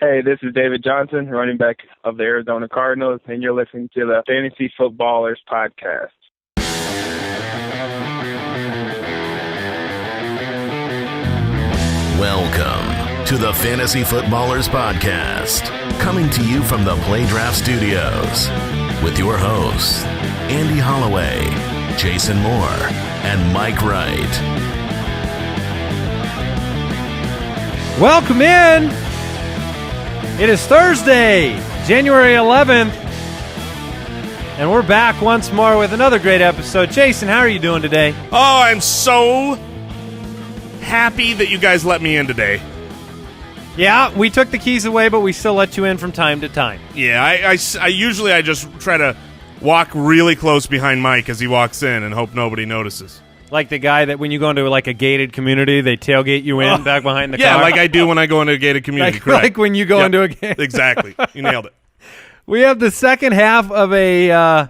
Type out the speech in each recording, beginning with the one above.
Hey, this is David Johnson, running back of the Arizona Cardinals, and you're listening to the Fantasy Footballers Podcast. Welcome to the Fantasy Footballers Podcast, coming to you from the Play Draft Studios with your hosts, Andy Holloway, Jason Moore, and Mike Wright. Welcome in. It is Thursday, January 11th, and we're back once more with another great episode. Jason, how are you doing today? Oh, I'm so happy that you guys let me in today. Yeah, we took the keys away, but we still let you in from time to time. Yeah, I usually just try to walk really close behind Mike as he walks in and hope nobody notices. Like the guy that when you go into like a gated community, they tailgate you in back behind the car. Yeah, like I do when I go into a gated community, correct. Like when you go into a game. Exactly. You nailed it. We have the second half of a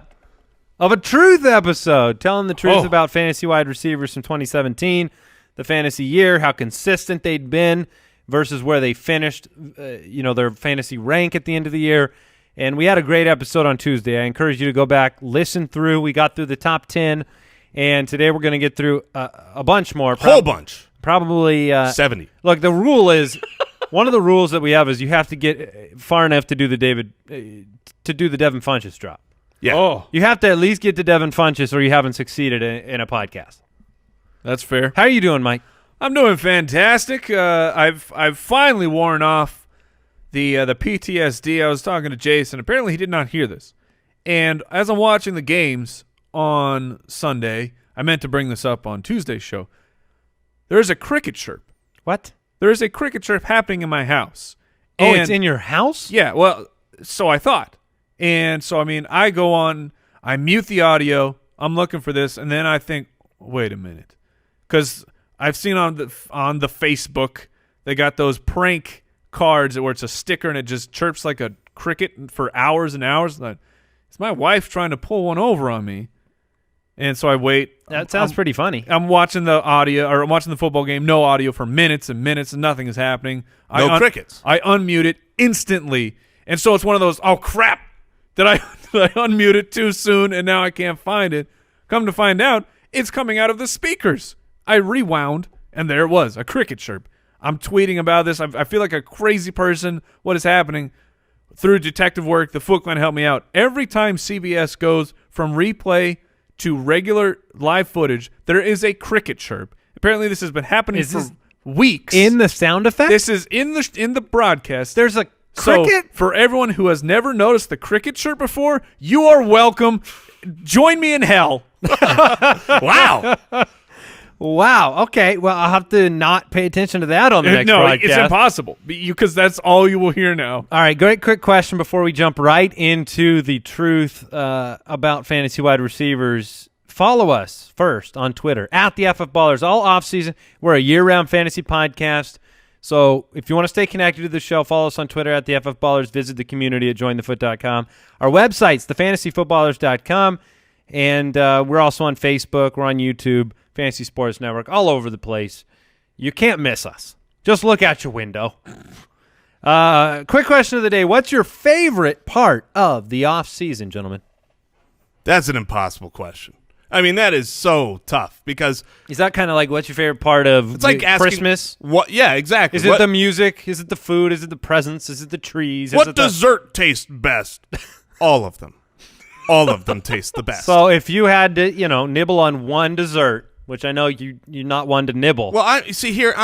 truth episode, telling the truth about fantasy wide receivers from 2017, the fantasy year, how consistent they'd been versus where they finished, their fantasy rank at the end of the year. And we had a great episode on Tuesday. I encourage you to go back, listen through. We got through the top 10, and today we're going to get through a bunch more. Whole bunch. Probably 70. Look, the rule is one of the rules that we have is you have to get far enough to do the Devin Funchess drop. Yeah. Oh. You have to at least get to Devin Funchess, or you haven't succeeded in a podcast. That's fair. How are you doing, Mike? I'm doing fantastic. I've finally worn off the PTSD. I was talking to Jason. Apparently, he did not hear this. And as I'm watching the games on Sunday, I meant to bring this up on Tuesday's show. There is a cricket chirp. What? There is a cricket chirp happening in my house. Oh, it's in your house? Yeah. Well, so I thought. And so, I go on, I mute the audio. I'm looking for this, and then I think, wait a minute. Because I've seen on the Facebook, they got those prank cards where it's a sticker and it just chirps like a cricket for hours and hours. It's my wife trying to pull one over on me. And so I wait. That sounds pretty funny. I'm watching the audio, or I'm watching the football game, no audio for minutes and minutes, and nothing is happening. No crickets. I unmute it instantly. And so it's one of those, oh, crap, did I unmute it too soon, and now I can't find it. Come to find out, it's coming out of the speakers. I rewound, and there it was, a cricket chirp. I'm tweeting about this. I feel like a crazy person. What is happening? Through detective work, the Foot Clan helped me out. Every time CBS goes from replay to regular live footage, there is a cricket chirp. Apparently, this has been happening for weeks. In the sound effect? This is in the broadcast. There's a cricket? So, for everyone who has never noticed the cricket chirp before, you are welcome. Join me in hell. Wow. Wow. Okay. Well, I'll have to not pay attention to that on the next broadcast. It's impossible because that's all you will hear now. All right. Great quick question before we jump right into the truth about fantasy wide receivers. Follow us first on Twitter at the FF Ballers all offseason. We're a year-round fantasy podcast. So if you want to stay connected to the show, follow us on Twitter at the FF Ballers. Visit the community at jointhefoot.com. Our website's thefantasyfootballers.com. And we're also on Facebook. We're on YouTube, Fantasy Sports Network, all over the place. You can't miss us. Just look out your window. Quick question of the day. What's your favorite part of the off-season, gentlemen? That's an impossible question. That is so tough because is that kind of like what's your favorite part of it's like asking, Christmas? What? Yeah, exactly. Is it the music? Is it the food? Is it the presents? Is it the trees? What dessert tastes best? All of them. All of them taste the best. So if you had to, nibble on one dessert, which I know you're not one to nibble. Well, I'm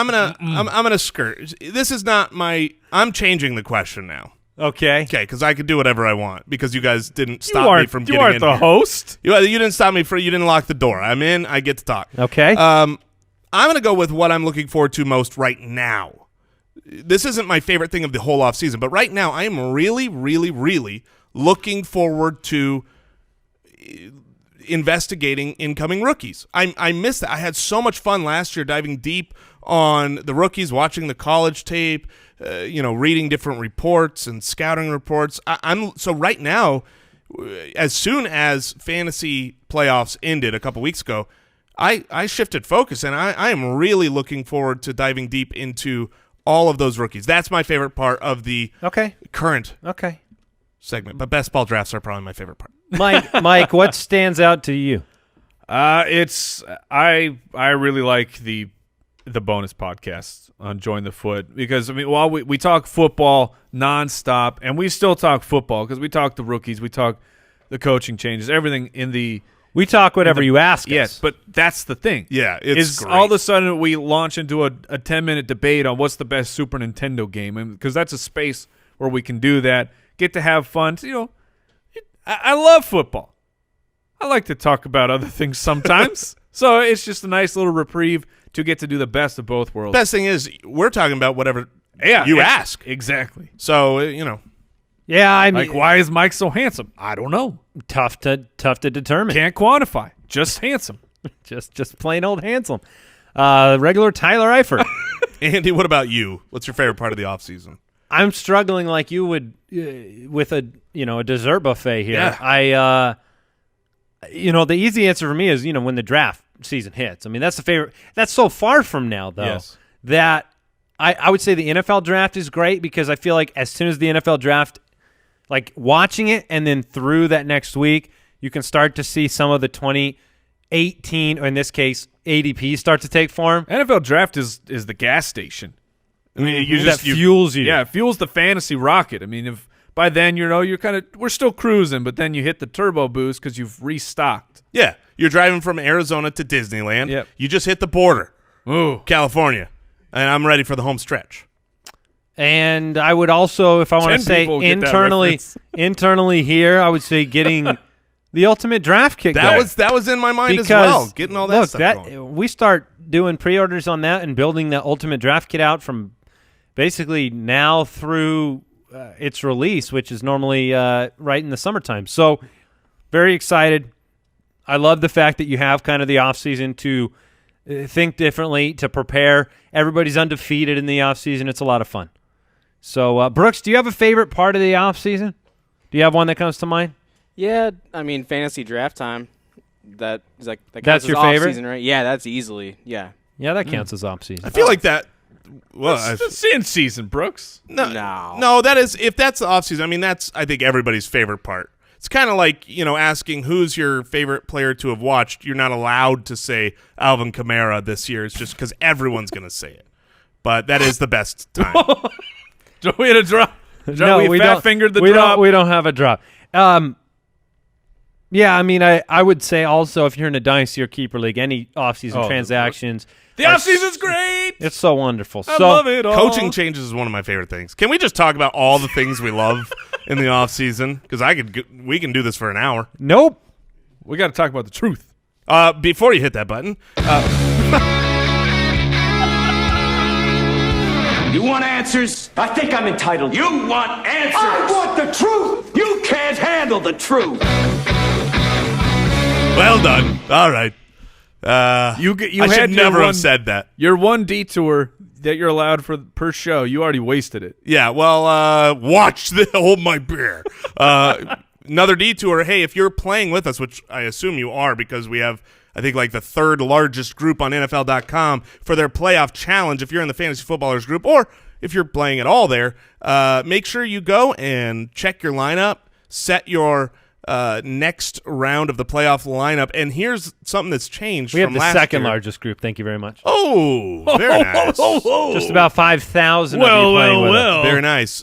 gonna skirt. This is not my. I'm changing the question now. Okay. Okay, because I could do whatever I want because you guys didn't stop me from getting in. You aren't the host. You didn't stop me you didn't lock the door. I'm in. I get to talk. Okay. I'm gonna go with what I'm looking forward to most right now. This isn't my favorite thing of the whole offseason, but right now I am really, really, really looking forward to investigating incoming rookies. I missed that. I had so much fun last year diving deep on the rookies, watching the college tape, reading different reports and scouting reports. So right now, as soon as fantasy playoffs ended a couple weeks ago, I shifted focus, and I am really looking forward to diving deep into all of those rookies. That's my favorite part of the current segment. But best ball drafts are probably my favorite part. Mike, what stands out to you? It's I really like the bonus podcast on Join the Foot because, I mean, while we talk football nonstop, and we still talk football because we talk the rookies, we talk the coaching changes, everything in the – we talk whatever you ask us. Yes, but that's the thing. Yeah, it's great. All of a sudden we launch into a 10-minute debate on what's the best Super Nintendo game, because that's a space where we can do that, get to have fun. You know, I love football. I like to talk about other things sometimes. So it's just a nice little reprieve to get to do the best of both worlds. Best thing is we're talking about whatever you ask. Exactly. So, you know. Yeah, I mean, like, why is Mike so handsome? I don't know. Tough to determine. Can't quantify. Just handsome. just plain old handsome. Regular Tyler Eifert. Andy, what about you? What's your favorite part of the offseason? I'm struggling like you would with a dessert buffet here. Yeah. The easy answer for me is, when the draft season hits. I mean, that's the favorite. That's so far from now, though. Yes. That I would say the NFL draft is great because I feel like as soon as the NFL draft, like watching it and then through that next week, you can start to see some of the 2018, or in this case, ADP start to take form. NFL draft is the gas station. I mean, fuels you. Yeah, it fuels the fantasy rocket. I mean, if by then we're still cruising, but then you hit the turbo boost because you've restocked. Yeah, you're driving from Arizona to Disneyland. Yep. You just hit the border, California, and I'm ready for the home stretch. And I would also, if I want to say internally here, I would say getting the ultimate draft kit. That was in my mind as well. Getting all that stuff going. We start doing pre-orders on that and building the ultimate draft kit out from basically now through its release, which is normally right in the summertime. So very excited. I love the fact that you have kind of the offseason to think differently, to prepare. Everybody's undefeated in the offseason. It's a lot of fun. So, Brooks, do you have a favorite part of the offseason? Do you have one that comes to mind? Yeah, I mean, fantasy draft time. That that's your favorite? Season, right? Yeah, that's easily. Yeah. Yeah, that counts as offseason. I feel like that. Well, it's in season, Brooks. No, that is, if that's the offseason, I mean, that's, I think, everybody's favorite part. It's kind of like, asking who's your favorite player to have watched. You're not allowed to say Alvin Kamara this year. It's just because everyone's going to say it. But that is the best time. Joey had a drop. No, we fat-fingered the drop. We don't have a drop. Yeah, I mean, I would say also if you're in a Dynasty or Keeper League, any offseason transactions. The offseason's great. It's so wonderful. I love it all. Coaching changes is one of my favorite things. Can we just talk about all the things we love in the offseason? Because we can do this for an hour. Nope. We got to talk about the truth. Before you hit that button. You want answers? I think I'm entitled. You want answers? I want the truth. You can't handle the truth. Well done. All right. I should never have said that. Your one detour that you're allowed per show, you already wasted it. Yeah, well, hold my beer. Another detour. Hey, if you're playing with us, which I assume you are because we have, I think, like the third largest group on NFL.com for their playoff challenge. If you're in the Fantasy Footballers group or if you're playing at all there, make sure you go and check your lineup, set your next round of the playoff lineup. And here's something that's changed from last year. We have the second largest group. Thank you very much. Oh, very nice. Just about 5,000 of you playing with us. Very nice.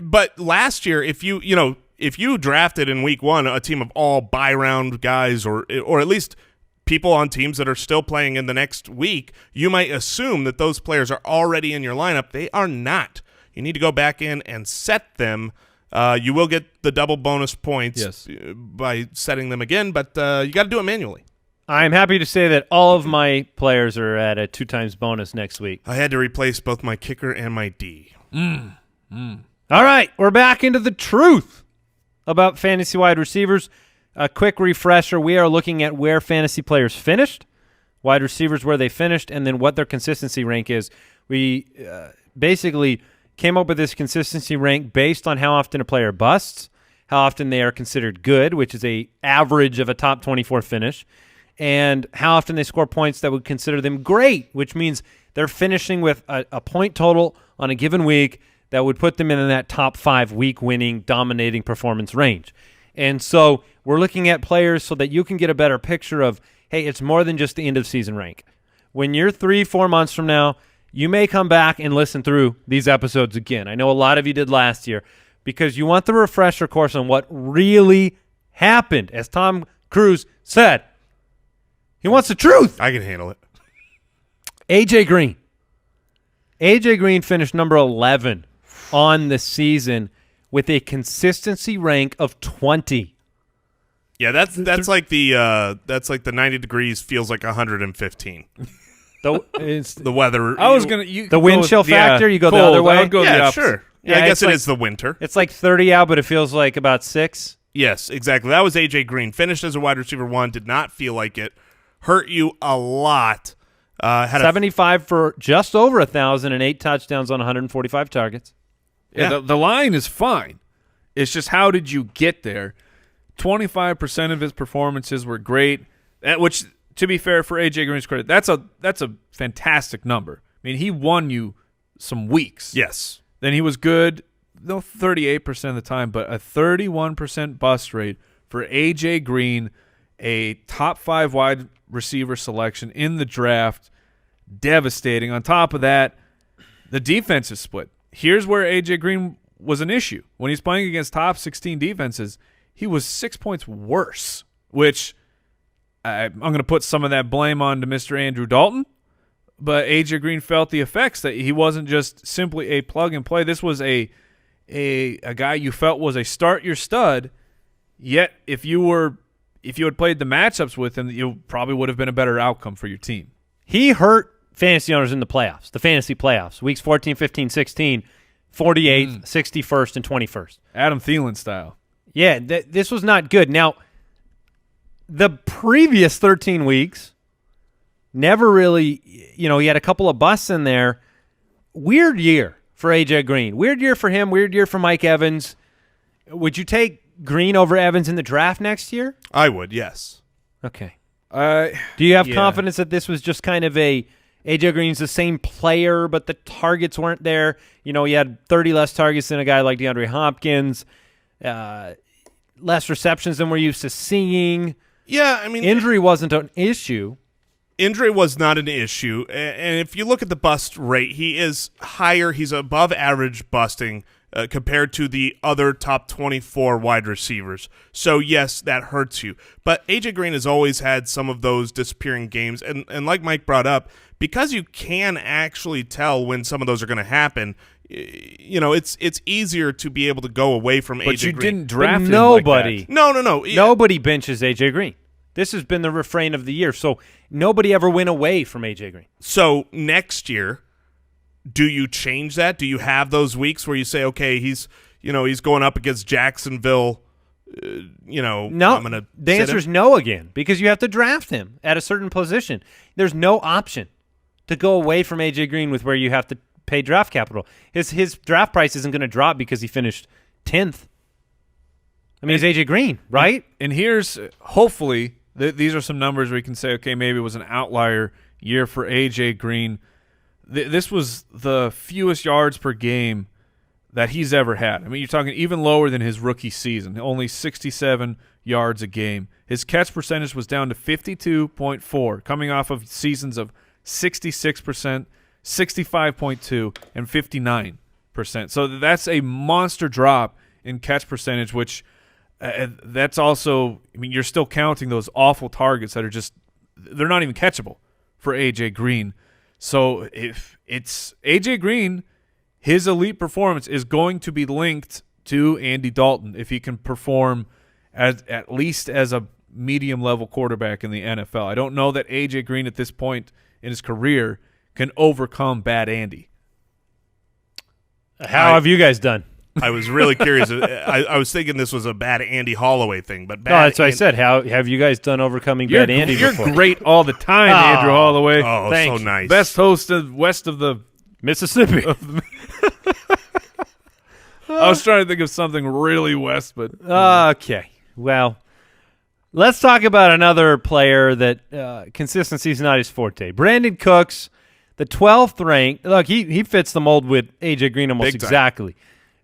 But last year, if you drafted in week one a team of all buy-round guys or at least people on teams that are still playing in the next week, you might assume that those players are already in your lineup. They are not. You need to go back in and set them. You will get the double bonus points by setting them again, but you got to do it manually. I'm happy to say that all of my players are at a 2 times bonus next week. I had to replace both my kicker and my D. All right, we're back into the truth about fantasy wide receivers. A quick refresher, we are looking at where fantasy players finished, wide receivers where they finished, and then what their consistency rank is. We basically came up with this consistency rank based on how often a player busts, how often they are considered good, which is a average of a top 24 finish, and how often they score points that would consider them great, which means They're finishing with a point total on a given week that would put them in that top 5 week-winning, dominating performance range. And so we're looking at players so that you can get a better picture of, hey, it's more than just the end-of-season rank. When you're 3-4 months from now, you may come back and listen through these episodes again. I know a lot of you did last year because you want the refresher course on what really happened. As Tom Cruise said, he wants the truth. I can handle it. A.J. Green. A.J. Green finished number 11 on the season with a consistency rank of 20. Yeah, that's like the 90 degrees feels like 115. The weather. I was gonna the wind chill factor. You go the other way. I would go the opposite. Sure. Yeah, I guess it is the winter. It's like 30 out, but it feels like about 6. Yes, exactly. That was A.J. Green. Finished as a wide receiver 1. Did not feel like it. Hurt you a lot. Had 75 for just over 1,000 and 8 touchdowns on 145 targets. Yeah, the line is fine. It's just how did you get there? 25% of his performances were great, which, to be fair, for A.J. Green's credit, that's a fantastic number. I mean, he won you some weeks. Yes. Then he was good, 38% of the time, but a 31% bust rate for A.J. Green, a top 5 wide receiver selection in the draft. Devastating. On top of that, the defensive split. Here's where A.J. Green was an issue. When he's playing against top 16 defenses, he was 6 points worse, which I'm going to put some of that blame on to Mr. Andrew Dalton, but A.J. Green felt the effects that he wasn't just simply a plug-and-play. This was a guy you felt was a start-your-stud, yet if you had played the matchups with him, you probably would have been a better outcome for your team. He hurt fantasy owners in the playoffs, the fantasy playoffs, weeks 14, 15, 16, 48th, 61st, and 21st. Adam Thielen style. Yeah, this was not good. Now, the previous 13 weeks, never really, he had a couple of busts in there. Weird year for A.J. Green. Weird year for him, weird year for Mike Evans. Would you take Green over Evans in the draft next year? I would, yes. Okay. Do you have confidence that this was just kind of A.J. Green's the same player, but the targets weren't there? He had 30 less targets than a guy like DeAndre Hopkins, less receptions than we're used to seeing. Yeah, I mean, injury wasn't an issue. Injury was not an issue, and if you look at the bust rate, he is higher. He's above average busting compared to the other top 24 wide receivers. So, yes, that hurts you. But A.J. Green has always had some of those disappearing games, and like Mike brought up, because you can actually tell when some of those are going to happen, it's easier to be able to go away from A.J. Green. But you didn't draft him nobody. like that. No. Nobody benches A.J. Green. This has been the refrain of the year. So nobody ever went away from A.J. Green. So next year, do you change that? Do you have those weeks where you say, okay, he's going up against Jacksonville, No, I'm gonna the answer is no again, because you have to draft him at a certain position. There's no option to go away from A.J. Green with where you have to pay draft capital. His draft price isn't going to drop because he finished 10th. I mean, it's A.J. Green, right? And here's hopefully these are some numbers where you can say, okay, maybe it was an outlier year for A.J. Green. This was the fewest yards per game that he's ever had. I mean, you're talking even lower than his rookie season, only 67 yards a game. His catch percentage was down to 52.4, coming off of seasons of 66%, 65.2, and 59%. So that's a monster drop in catch percentage, which that's also, I mean, you're still counting those awful targets that are just, they're not even catchable for A.J. Green. So if it's A.J. Green, his elite performance is going to be linked to Andy Dalton if he can perform at least as a medium-level quarterback in the NFL. I don't know that A.J. Green at this point in his career can overcome bad Andy. How have you guys done? I was really curious. I was thinking this was a bad Andy Holloway thing, but that's what I said. How have you guys done overcoming bad Andy before? You're great all the time, Andrew Holloway. Oh, Thank so nice. Best host west of the Mississippi. I was trying to think of something really west, but okay. Well, let's talk about another player that consistency is not his forte. Brandin Cooks, The 12th ranked, look, he fits the mold with A.J. Green almost exactly.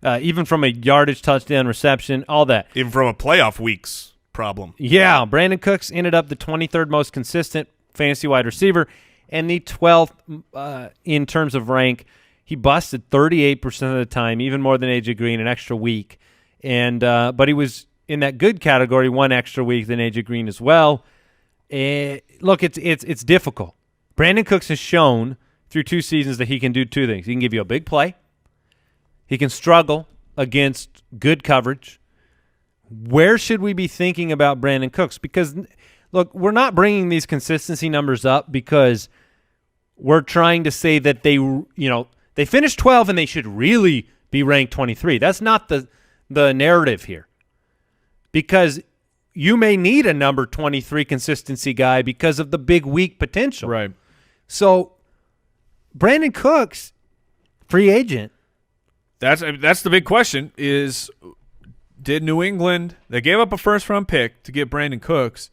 Even from a yardage, touchdown, reception, all that. Even from a playoff week's problem. Yeah, Brandin Cooks ended up the 23rd most consistent fantasy wide receiver and the 12th in terms of rank. He busted 38% of the time, even more than A.J. Green, an extra week. And but he was in that good category one extra week than A.J. Green as well. Look, it's difficult. Brandin Cooks has shown through 2 seasons that he can do 2 things. He can give you a big play. He can struggle against good coverage. Where should we be thinking about Brandin Cooks? Because, look, we're not bringing these consistency numbers up because we're trying to say that they finished 12 and they should really be ranked 23. That's not the narrative here. Because you may need a number 23 consistency guy because of the big week potential. Right. So, Brandin Cooks, free agent. That's the big question is, did New England, they gave up a first-round pick to get Brandin Cooks.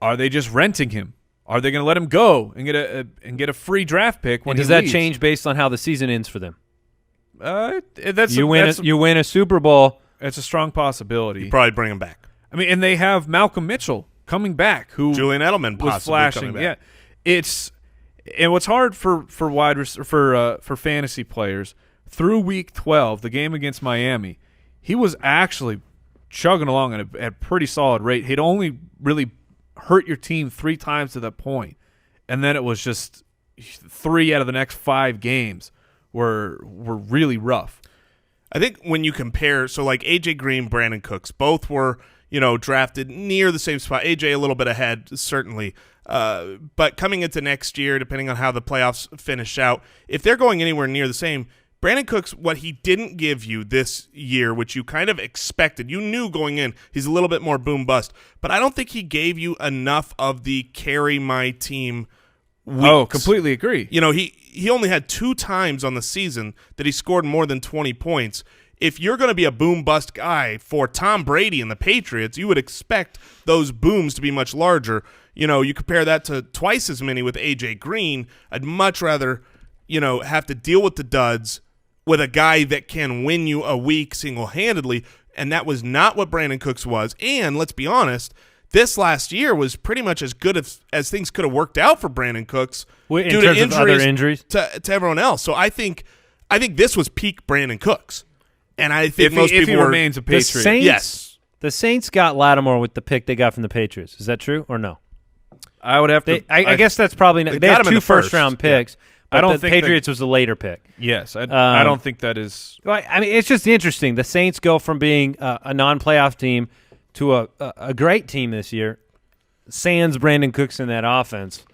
Are they just renting him? Are they going to let him go and get a free draft pick when does that change based on how the season ends for them? You win a Super Bowl. It's a strong possibility. You probably bring him back. I mean, and they have Malcolm Mitchell coming back, who Julian Edelman was possibly flashing. coming back. Yeah, and what's hard for fantasy players through week 12, the game against Miami, he was actually chugging along at a pretty solid rate. He'd only really hurt your team 3 times to that point, and then it was just 3 out of the next 5 games were really rough. I think when you compare, so like A.J. Green, Brandin Cooks, both were drafted near the same spot. A.J. a little bit ahead, certainly. But coming into next year, depending on how the playoffs finish out, if they're going anywhere near the same, Brandin Cooks, what he didn't give you this year, which you kind of expected, you knew going in, he's a little bit more boom bust, but I don't think he gave you enough of the carry my team weeks. Oh, completely agree. He only had 2 times on the season that he scored more than 20 points. If you're going to be a boom bust guy for Tom Brady and the Patriots, you would expect those booms to be much larger. You compare that to twice as many with A.J. Green. I'd much rather, have to deal with the duds with a guy that can win you a week single-handedly, and that was not what Brandin Cooks was. And let's be honest, this last year was pretty much as good as things could have worked out for Brandin Cooks due to injuries to everyone else. So I think this was peak Brandin Cooks, and I think most people remains a Patriot. Yes, the Saints got Lattimore with the pick they got from the Patriots. Is that true or no? I would have to. I guess that's probably not. They had 2 first-round picks. Yeah. But I don't the think Patriots was a later pick. Yes, I don't think that is. I mean, it's just interesting. The Saints go from being a non-playoff team to a great team this year. Sans Brandin Cooks in that offense.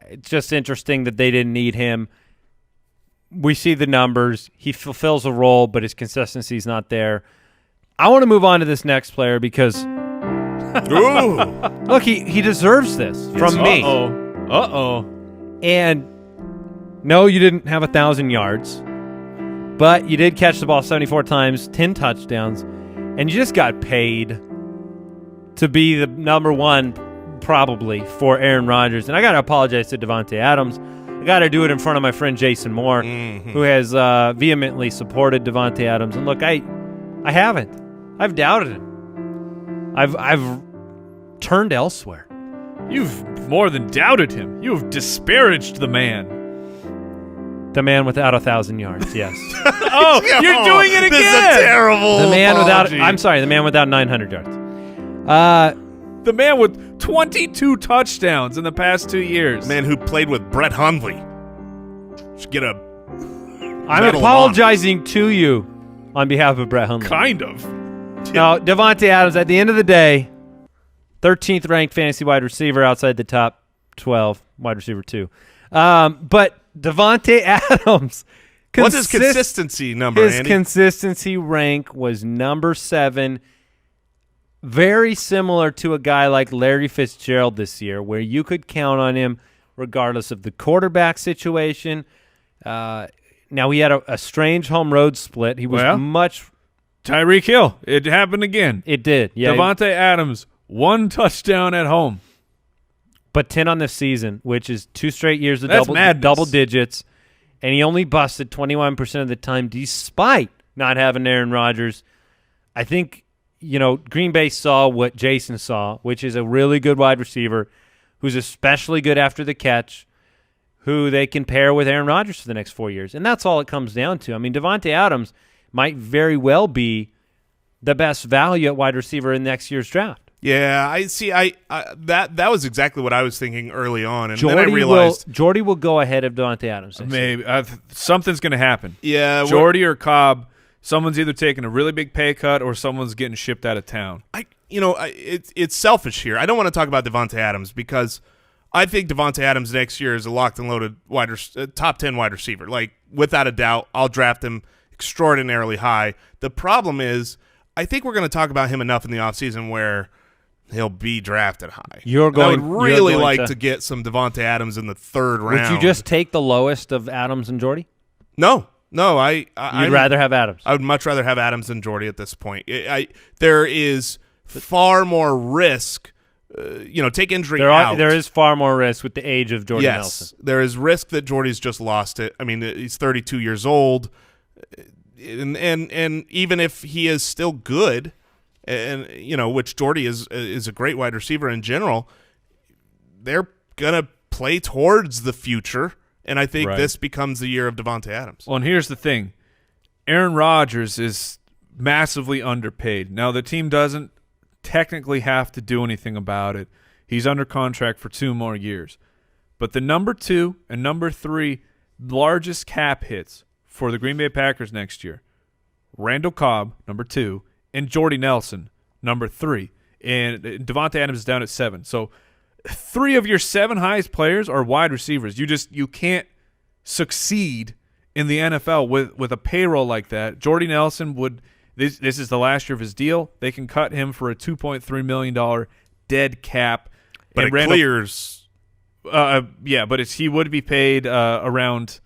It's just interesting that they didn't need him. We see the numbers. He fulfills a role, but his consistency is not there. I want to move on to this next player because look, he deserves this from me. And no, you didn't have 1,000 yards, but you did catch the ball 74 times, 10 touchdowns, and you just got paid to be the number 1 probably for Aaron Rodgers. And I got to apologize to Davante Adams. I got to do it in front of my friend Jason Moore, who has vehemently supported Davante Adams. And look, I haven't. I've doubted him. I've turned elsewhere. You've more than doubted him. You have disparaged the man. The man without 1,000 yards, yes. Oh, you're doing it again. This is a terrible The man apology. the man without 900 yards. The man with 22 touchdowns in the past 2 years. Man who played with Brett Hundley. Should get a I'm apologizing to you on behalf of Brett Hundley. Kind of. No, Davante Adams, at the end of the day, 13th ranked fantasy wide receiver outside the top 12, wide receiver 2. But Davante Adams, what's his consistency number, His Andy? consistency rank was number 7, very similar to a guy like Larry Fitzgerald this year, where you could count on him regardless of the quarterback situation. Now, he had a strange home road split. He was Tyreek Hill. It happened again. It did, yeah. Davante Adams, 1 touchdown at home. but 10 on the season, which is 2 straight years of That's double digits, and he only busted 21% of the time despite not having Aaron Rodgers. I think, Green Bay saw what Jason saw, which is a really good wide receiver who's especially good after the catch, who they can pair with Aaron Rodgers for the next 4 years. And that's all it comes down to. I mean, Davante Adams might very well be the best value at wide receiver in next year's draft. Yeah, I see. That was exactly what I was thinking early on, and then I realized Jordy will go ahead of Davante Adams. Maybe something's going to happen. Yeah, Jordy or Cobb, someone's either taking a really big pay cut or someone's getting shipped out of town. It's selfish here. I don't want to talk about Davante Adams because I think Davante Adams next year is a locked and loaded top 10 wide receiver. Like, without a doubt, I'll draft him extraordinarily high. The problem is, I think we're going to talk about him enough in the offseason where he'll be drafted high. I would really like to get some Davante Adams in the 3rd round. Would you just take the lowest of Adams and Jordy? No. You'd rather have Adams. I would much rather have Adams than Jordy at this point. There is far more risk. Take injury out. There is far more risk with the age of Jordy Nelson. Yes, there is risk that Jordy's just lost it. I mean, he's 32 years old, and even if he is still good, and which Jordy is a great wide receiver in general, they're gonna play towards the future, and I think this becomes the year of Davante Adams. Well, and here's the thing: Aaron Rodgers is massively underpaid. Now the team doesn't technically have to do anything about it. He's under contract for 2 more years. But the number 2 and number 3 largest cap hits for the Green Bay Packers next year, Randall Cobb, number 2, and Jordy Nelson, number 3. And Davante Adams is down at 7. So 3 of your 7 highest players are wide receivers. You can't succeed in the NFL with a payroll like that. Jordy Nelson would – This is the last year of his deal. They can cut him for a $2.3 million dead cap. But it clears. But he would be paid around.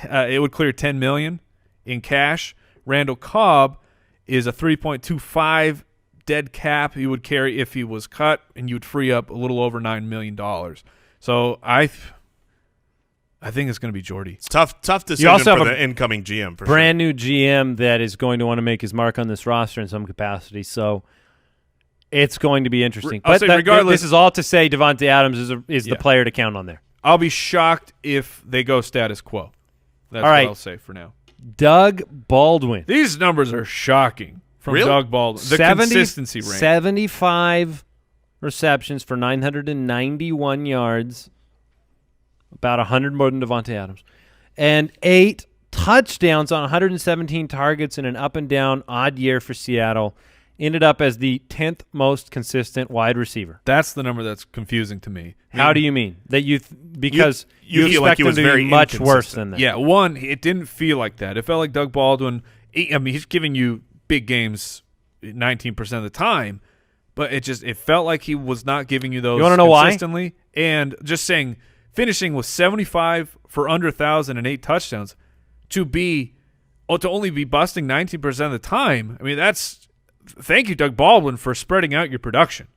It would clear $10 million in cash. Randall Cobb is a 3.25 dead cap he would carry if he was cut, and you would free up a little over $9 million. So I think it's going to be Jordy. It's tough decision for the incoming GM. For brand new GM that is going to want to make his mark on this roster in some capacity. So it's going to be interesting. Regardless, this is all to say Davante Adams is the player to count on there. I'll be shocked if they go status quo. That's all right. what I'll say for now. Doug Baldwin. These numbers are shocking from Doug Baldwin. The consistency range. 75 receptions for 991 yards. About 100 more than Davante Adams. And 8 touchdowns on 117 targets in an up-and-down odd year for Seattle. Ended up as the 10th most consistent wide receiver. That's the number that's confusing to me. How do you mean? That because you feel like he was him to very be much worse than that. Yeah, one, it didn't feel like that. It felt like Doug Baldwin, he's giving you big games 19% of the time, but it felt like he was not giving you those you wanna know consistently. Why? And just saying, finishing with 75 for under 1,000 and 8 touchdowns to only be busting 19% of the time. I mean, thank you, Doug Baldwin, for spreading out your production.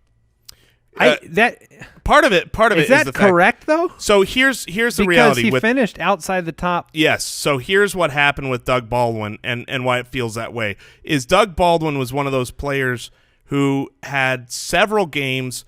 Part of it is that the correct fact, though? So here's the because reality. Because he finished outside the top. Yes. So here's what happened with Doug Baldwin and why it feels that way. Is Doug Baldwin was one of those players who had several games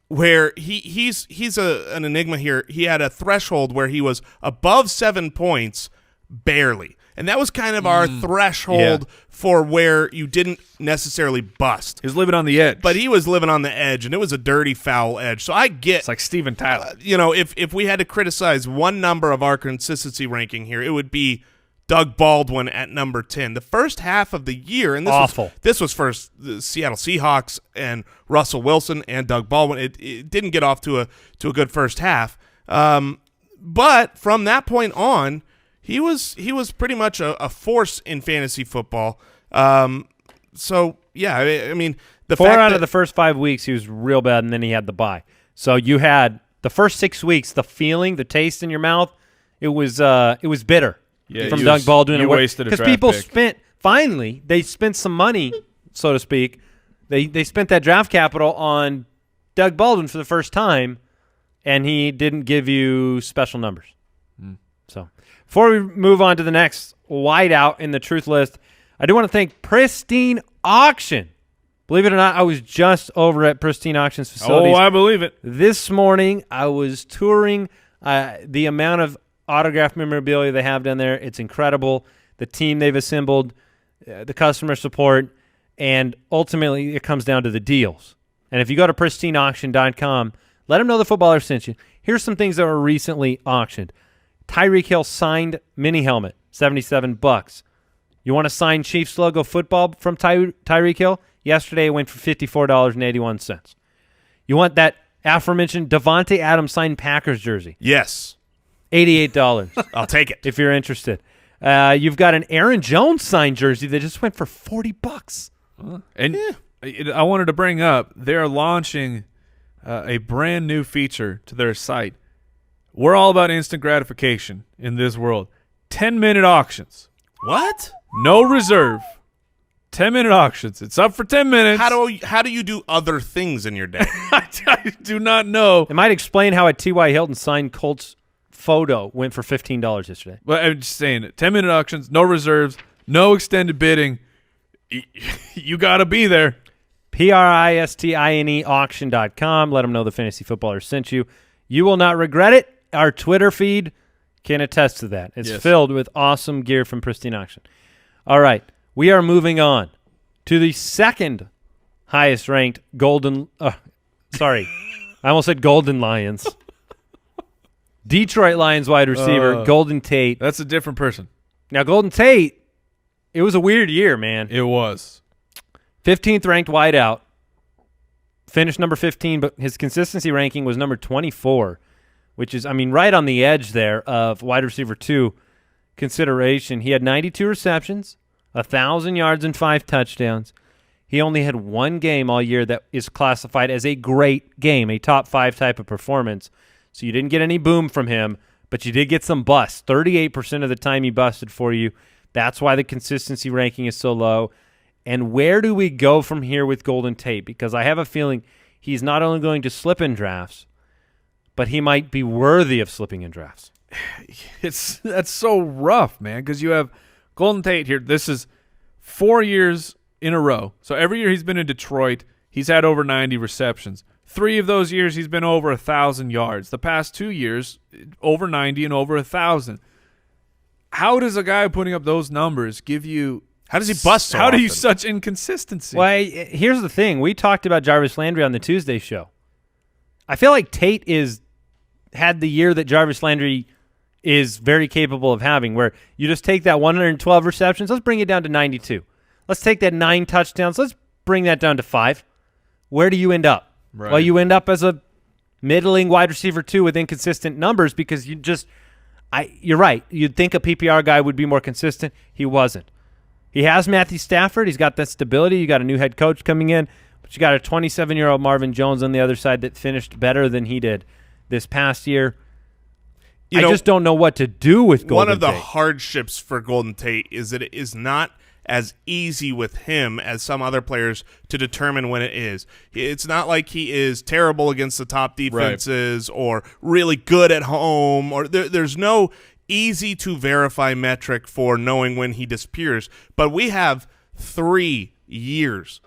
where he's an enigma here. He had a threshold where he was above 7 points barely. And that was kind of our threshold for where you didn't necessarily bust. He was living on the edge. But he was living on the edge, and it was a dirty, foul edge. So I get... It's like Steven Tyler. If we had to criticize one number of our consistency ranking here, it would be Doug Baldwin at number 10. The first half of the year, and this was for the Seattle Seahawks and Russell Wilson and Doug Baldwin. It didn't get off to a good first half. But from that point on... He was pretty much a force in fantasy football. So, yeah, I mean, the 4 fact out that of the first 5 weeks he was real bad, and then he had the bye. So you had the first 6 weeks, the feeling, the taste in your mouth, it was bitter from Doug Baldwin. You wasted a draft because people pick. they spent some money, so to speak. They spent that draft capital on Doug Baldwin for the first time, and he didn't give you special numbers. So before we move on to the next wideout in the truth list, I do want to thank Pristine Auction. Believe it or not, I was just over at Pristine Auction's facilities. Oh, I believe it. This morning, I was touring the amount of autographed memorabilia they have down there. It's incredible. The team they've assembled, the customer support, and ultimately it comes down to the deals. And if you go to pristineauction.com, let them know the footballer sent you. Here's some things that were recently auctioned. Tyreek Hill signed mini helmet, $77. You want a signed Chiefs logo football from Tyreek Hill? Yesterday it went for $54.81. You want that aforementioned Davante Adams signed Packers jersey? Yes. $88. I'll take it. If you're interested. You've got an Aaron Jones signed jersey that just went for $40. And I wanted to bring up, they're launching a brand new feature to their site. We're all about instant gratification in this world. 10-minute auctions. What? No reserve. 10-minute auctions. It's up for 10 minutes. How do you do other things in your day? I do not know. It might explain how a T.Y. Hilton signed Colts photo went for $15 yesterday. But I'm just saying it. 10-minute auctions, no reserves, no extended bidding. You got to be there. PRISTINE auction.com. Let them know the fantasy footballer sent you. You will not regret it. Our Twitter feed can attest to that. It's filled with awesome gear from Pristine Auction. All right. We are moving on to the second highest ranked Golden I almost said Golden Lions. Detroit Lions wide receiver, Golden Tate. That's a different person. Now, Golden Tate, it was a weird year, man. It was. 15th ranked wideout. Finished number 15, but his consistency ranking was number 24, which is, right on the edge there of wide receiver 2 consideration. He had 92 receptions, 1,000 yards, and 5 touchdowns. He only had one game all year that is classified as a great game, a top 5 type of performance. So you didn't get any boom from him, but you did get some busts. 38% of the time he busted for you. That's why the consistency ranking is so low. And where do we go from here with Golden Tate? Because I have a feeling he's not only going to slip in drafts, but he might be worthy of slipping in drafts. That's so rough, man, because you have Golden Tate here. This is 4 years in a row. So every year he's been in Detroit, he's had over 90 receptions. 3 of those years he's been over 1,000 yards. The past 2 years, over 90 and over 1,000. How does a guy putting up those numbers give you – How does he bust so How do you often? such inconsistency? Well, here's the thing. We talked about Jarvis Landry on the Tuesday show. I feel like Tate had the year that Jarvis Landry is very capable of having, where you just take that 112 receptions, let's bring it down to 92. Let's take that 9 touchdowns, let's bring that down to 5. Where do you end up? Right. Well, you end up as a middling wide receiver 2 with inconsistent numbers because you're right. You'd think a PPR guy would be more consistent. He wasn't. He has Matthew Stafford. He's got that stability. You got a new head coach coming in, but you got a 27-year-old Marvin Jones on the other side that finished better than he did this past year. I just don't know what to do with Golden Tate. One of the hardships for Golden Tate is that it is not as easy with him as some other players to determine when it is. It's not like he is terrible against the top defenses or really good at home. Or there's no easy to verify metric for knowing when he disappears. But we have 3 years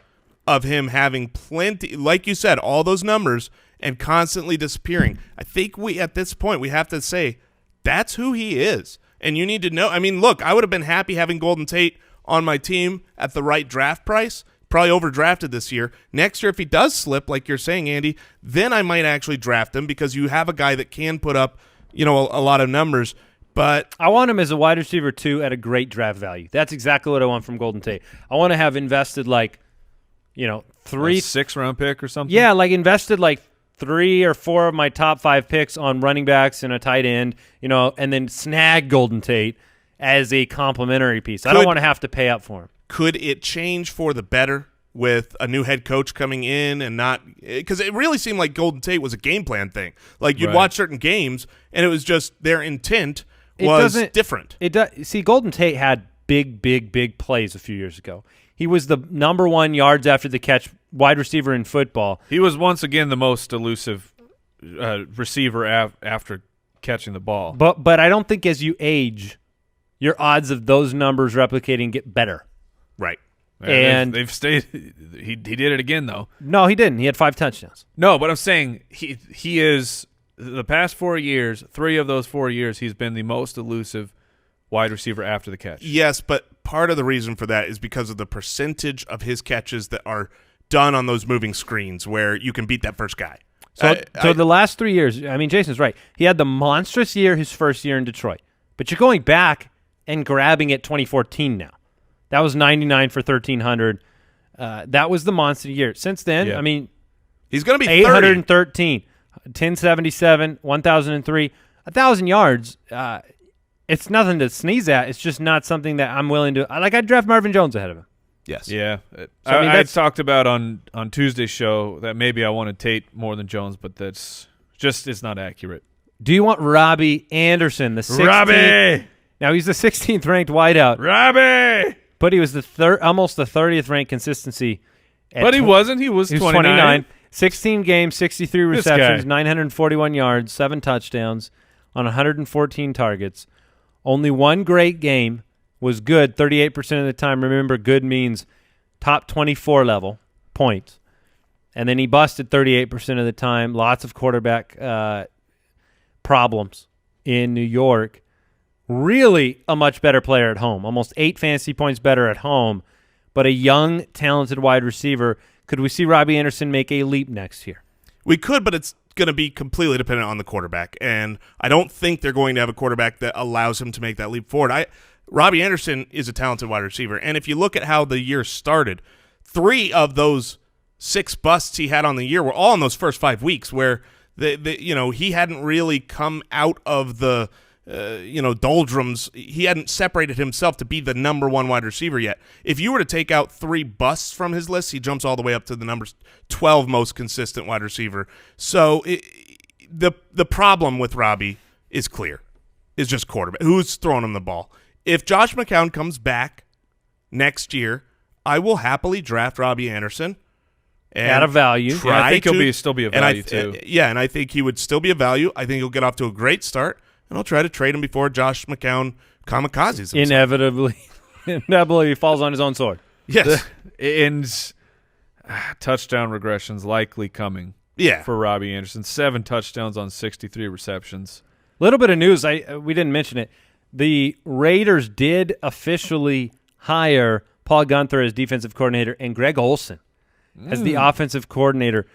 of him having plenty, like you said, all those numbers and constantly disappearing. I think at this point we have to say that's who he is. And you need to know. Look, I would have been happy having Golden Tate on my team at the right draft price. Probably overdrafted this year. Next year, if he does slip, like you're saying, Andy, then I might actually draft him because you have a guy that can put up, a lot of numbers. But I want him as a wide receiver 2 at a great draft value. That's exactly what I want from Golden Tate. I want to have invested 3 6-round pick or something. Yeah, invested 3 or 4 of my top 5 picks on running backs and a tight end, and then snag Golden Tate as a complimentary piece. I don't want to have to pay up for him. Could it change for the better with a new head coach coming in and not – because it really seemed like Golden Tate was a game plan thing. You'd watch certain games, and it was just their intent was different. See, Golden Tate had big plays a few years ago. He was the number 1 yards after the catch wide receiver in football. He was once again the most elusive receiver after catching the ball. But I don't think as you age, your odds of those numbers replicating get better. Right. And they've stayed. He did it again though. No, he didn't. He had 5 touchdowns. No, but I'm saying he is the past 4 years. 3 of those 4 years, he's been the most elusive wide receiver after the catch. Yes, but part of the reason for that is because of the percentage of his catches that are done on those moving screens where you can beat that first guy. So the last 3 years, I mean, Jason's right. He had the monstrous year his first year in Detroit. But you're going back and grabbing at 2014 now. That was 99 for 1,300. That was the monster year. Since then, I mean, he's going to be 813, 1077, 1,003, 1,000 yards. It's nothing to sneeze at. It's just not something that I'm willing to. I'd draft Marvin Jones ahead of him. Yes. Yeah. So, I mean, I talked about on Tuesday's show that maybe I wanted Tate more than Jones, but it's not accurate. Do you want Robby Anderson, the 16th? Robby! Now, he's the 16th ranked wideout. Robby! But he was almost the 30th ranked consistency. But he wasn't. He was 29. 16 games, 63 receptions, 941 yards, 7 touchdowns on 114 targets. Only one great game was good 38% of the time. Remember, good means top 24 level points. And then he busted 38% of the time. Lots of quarterback problems in New York. Really a much better player at home. Almost 8 fantasy points better at home. But a young, talented wide receiver. Could we see Robby Anderson make a leap next year? We could, but it's going to be completely dependent on the quarterback. And I don't think they're going to have a quarterback that allows him to make that leap forward. Robby Anderson is a talented wide receiver. And if you look at how the year started, 3 of those 6 busts he had on the year were all in those first 5 weeks where he hadn't really come out of the doldrums. He hadn't separated himself to be the number 1 wide receiver yet. If you were to take out 3 busts from his list, he jumps all the way up to the number 12 most consistent wide receiver. So the problem with Robby is clear. It's just quarterback. Who's throwing him the ball? If Josh McCown comes back next year, I will happily draft Robby Anderson. At a value. I think he'll still be a value too. And I think he would still be a value. I think he'll get off to a great start. And I'll try to trade him before Josh McCown kamikazes himself. Inevitably, he falls on his own sword. Yes. And touchdown regression's likely coming for Robby Anderson. 7 touchdowns on 63 receptions. Little bit of news. We didn't mention it. The Raiders did officially hire Paul Gunther as defensive coordinator and Greg Olsen as the offensive coordinator.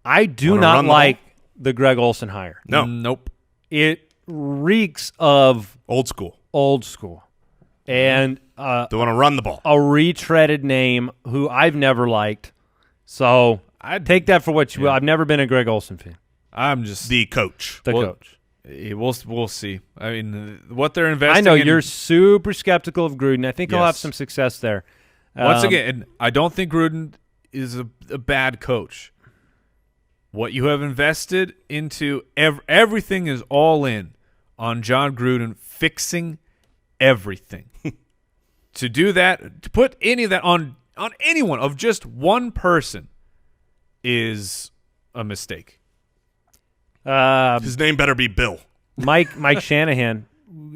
I do not like the Greg Olsen hire. No. Nope. It reeks of old school, and they want to run the ball. A retreaded name who I've never liked. So I'd take that for what you will. I've never been a Greg Olsen fan. I'm just the coach. Coach. We'll see. I mean, what they're investing. I know you're super skeptical of Gruden. I think he'll have some success there. Once again, I don't think Gruden is a bad coach. What you have invested into everything is all in on John Gruden fixing everything. To do that, to put any of that on anyone of just one person is a mistake. His name better be Bill. Mike Shanahan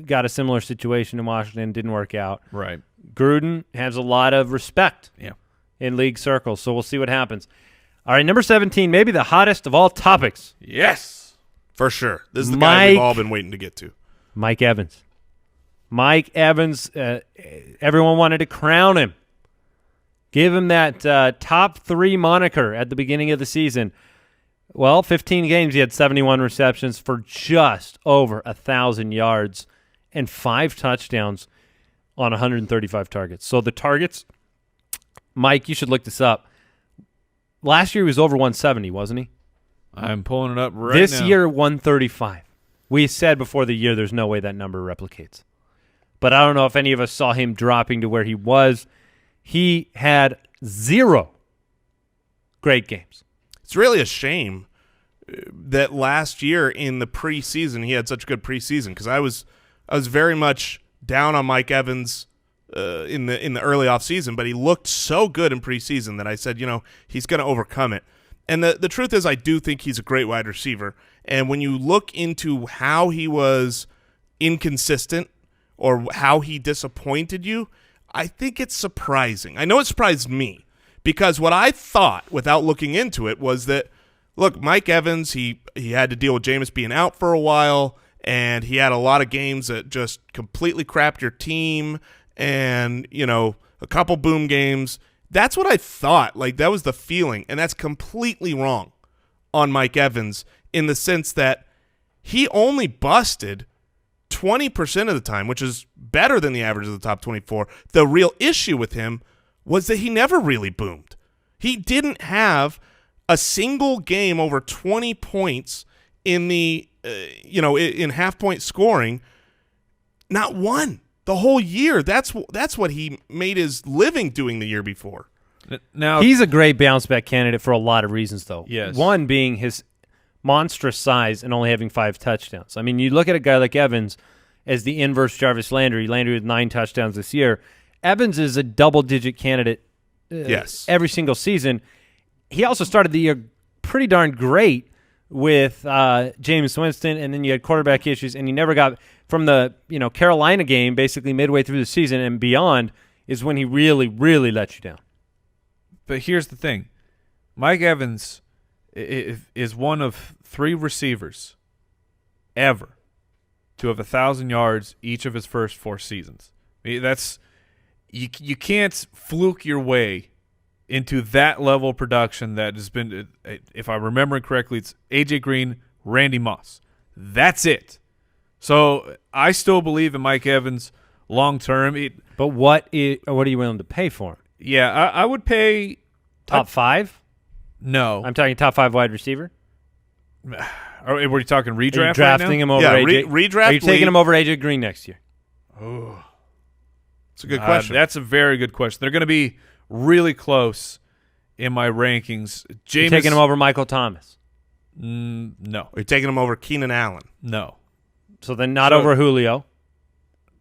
got a similar situation in Washington, didn't work out. Right. Gruden has a lot of respect in league circles, so we'll see what happens. All right, number 17, maybe the hottest of all topics. Yes. For sure. This is the guy we've all been waiting to get to. Mike Evans. Everyone wanted to crown him. Give him that top 3 moniker at the beginning of the season. Well, 15 games, he had 71 receptions for just over 1,000 yards and 5 touchdowns on 135 targets. So the targets, Mike, you should look this up. Last year he was over 170, wasn't he? I'm pulling it up right now. This year, 135. We said before the year there's no way that number replicates. But I don't know if any of us saw him dropping to where he was. He had 0 great games. It's really a shame that last year in the preseason he had such a good preseason because I was very much down on Mike Evans in the early offseason, but he looked so good in preseason that I said, he's going to overcome it. And the truth is I do think he's a great wide receiver. And when you look into how he was inconsistent or how he disappointed you, I think it's surprising. I know it surprised me because what I thought without looking into it was that, look, Mike Evans, he had to deal with Jameis being out for a while, and he had a lot of games that just completely crapped your team and, a couple boom games. That's what I thought. Like, that was the feeling, and that's completely wrong on Mike Evans in the sense that he only busted 20% of the time, which is better than the average of the top 24. The real issue with him was that he never really boomed. He didn't have a single game over 20 points in the in half-point scoring. Not one. The whole year. That's what he made his living doing the year before. Now he's a great bounce-back candidate for a lot of reasons, though. Yes. One being his monstrous size and only having 5 touchdowns. I mean, you look at a guy like Evans as the inverse Jarvis Landry. Landry with 9 touchdowns this year. Evans is a double-digit candidate yes. every single season. He also started the year pretty darn great with Jameis Winston, and then you had quarterback issues, and he never got from the Carolina game basically midway through the season and beyond is when he really, really let you down. But here's the thing. Mike Evans is one of 3 receivers ever to have 1,000 yards each of his first 4 seasons. I mean, that's you can't fluke your way into that level of production that has been, if I remember correctly, it's A.J. Green, Randy Moss. That's it. So I still believe in Mike Evans long term. But what are you willing to pay for him? Yeah, I would pay top 5. No, I'm talking top 5 wide receiver. Were you talking redraft? Are you drafting right him over AJ? Redraft. Are you taking him over AJ Green next year? Oh, it's a good question. That's a very good question. They're going to be really close in my rankings. You're taking him over Michael Thomas? No. Are you taking him over Keenan Allen? No. So then not over Julio.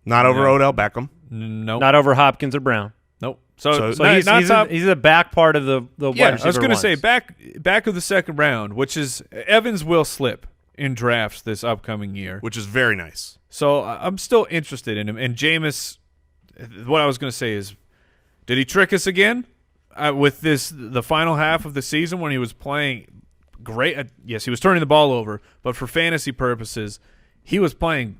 Not over Odell Beckham. No. Not over Hopkins or Brown. Nope. So he's the back part of the wide receiver. I was going to say ones. back of the second round, which is Evans will slip in drafts this upcoming year, which is very nice. So I'm still interested in him. And Jameis, what I was going to say is, did he trick us again with the final half of the season when he was playing great? Yes, he was turning the ball over, but for fantasy purposes, he was playing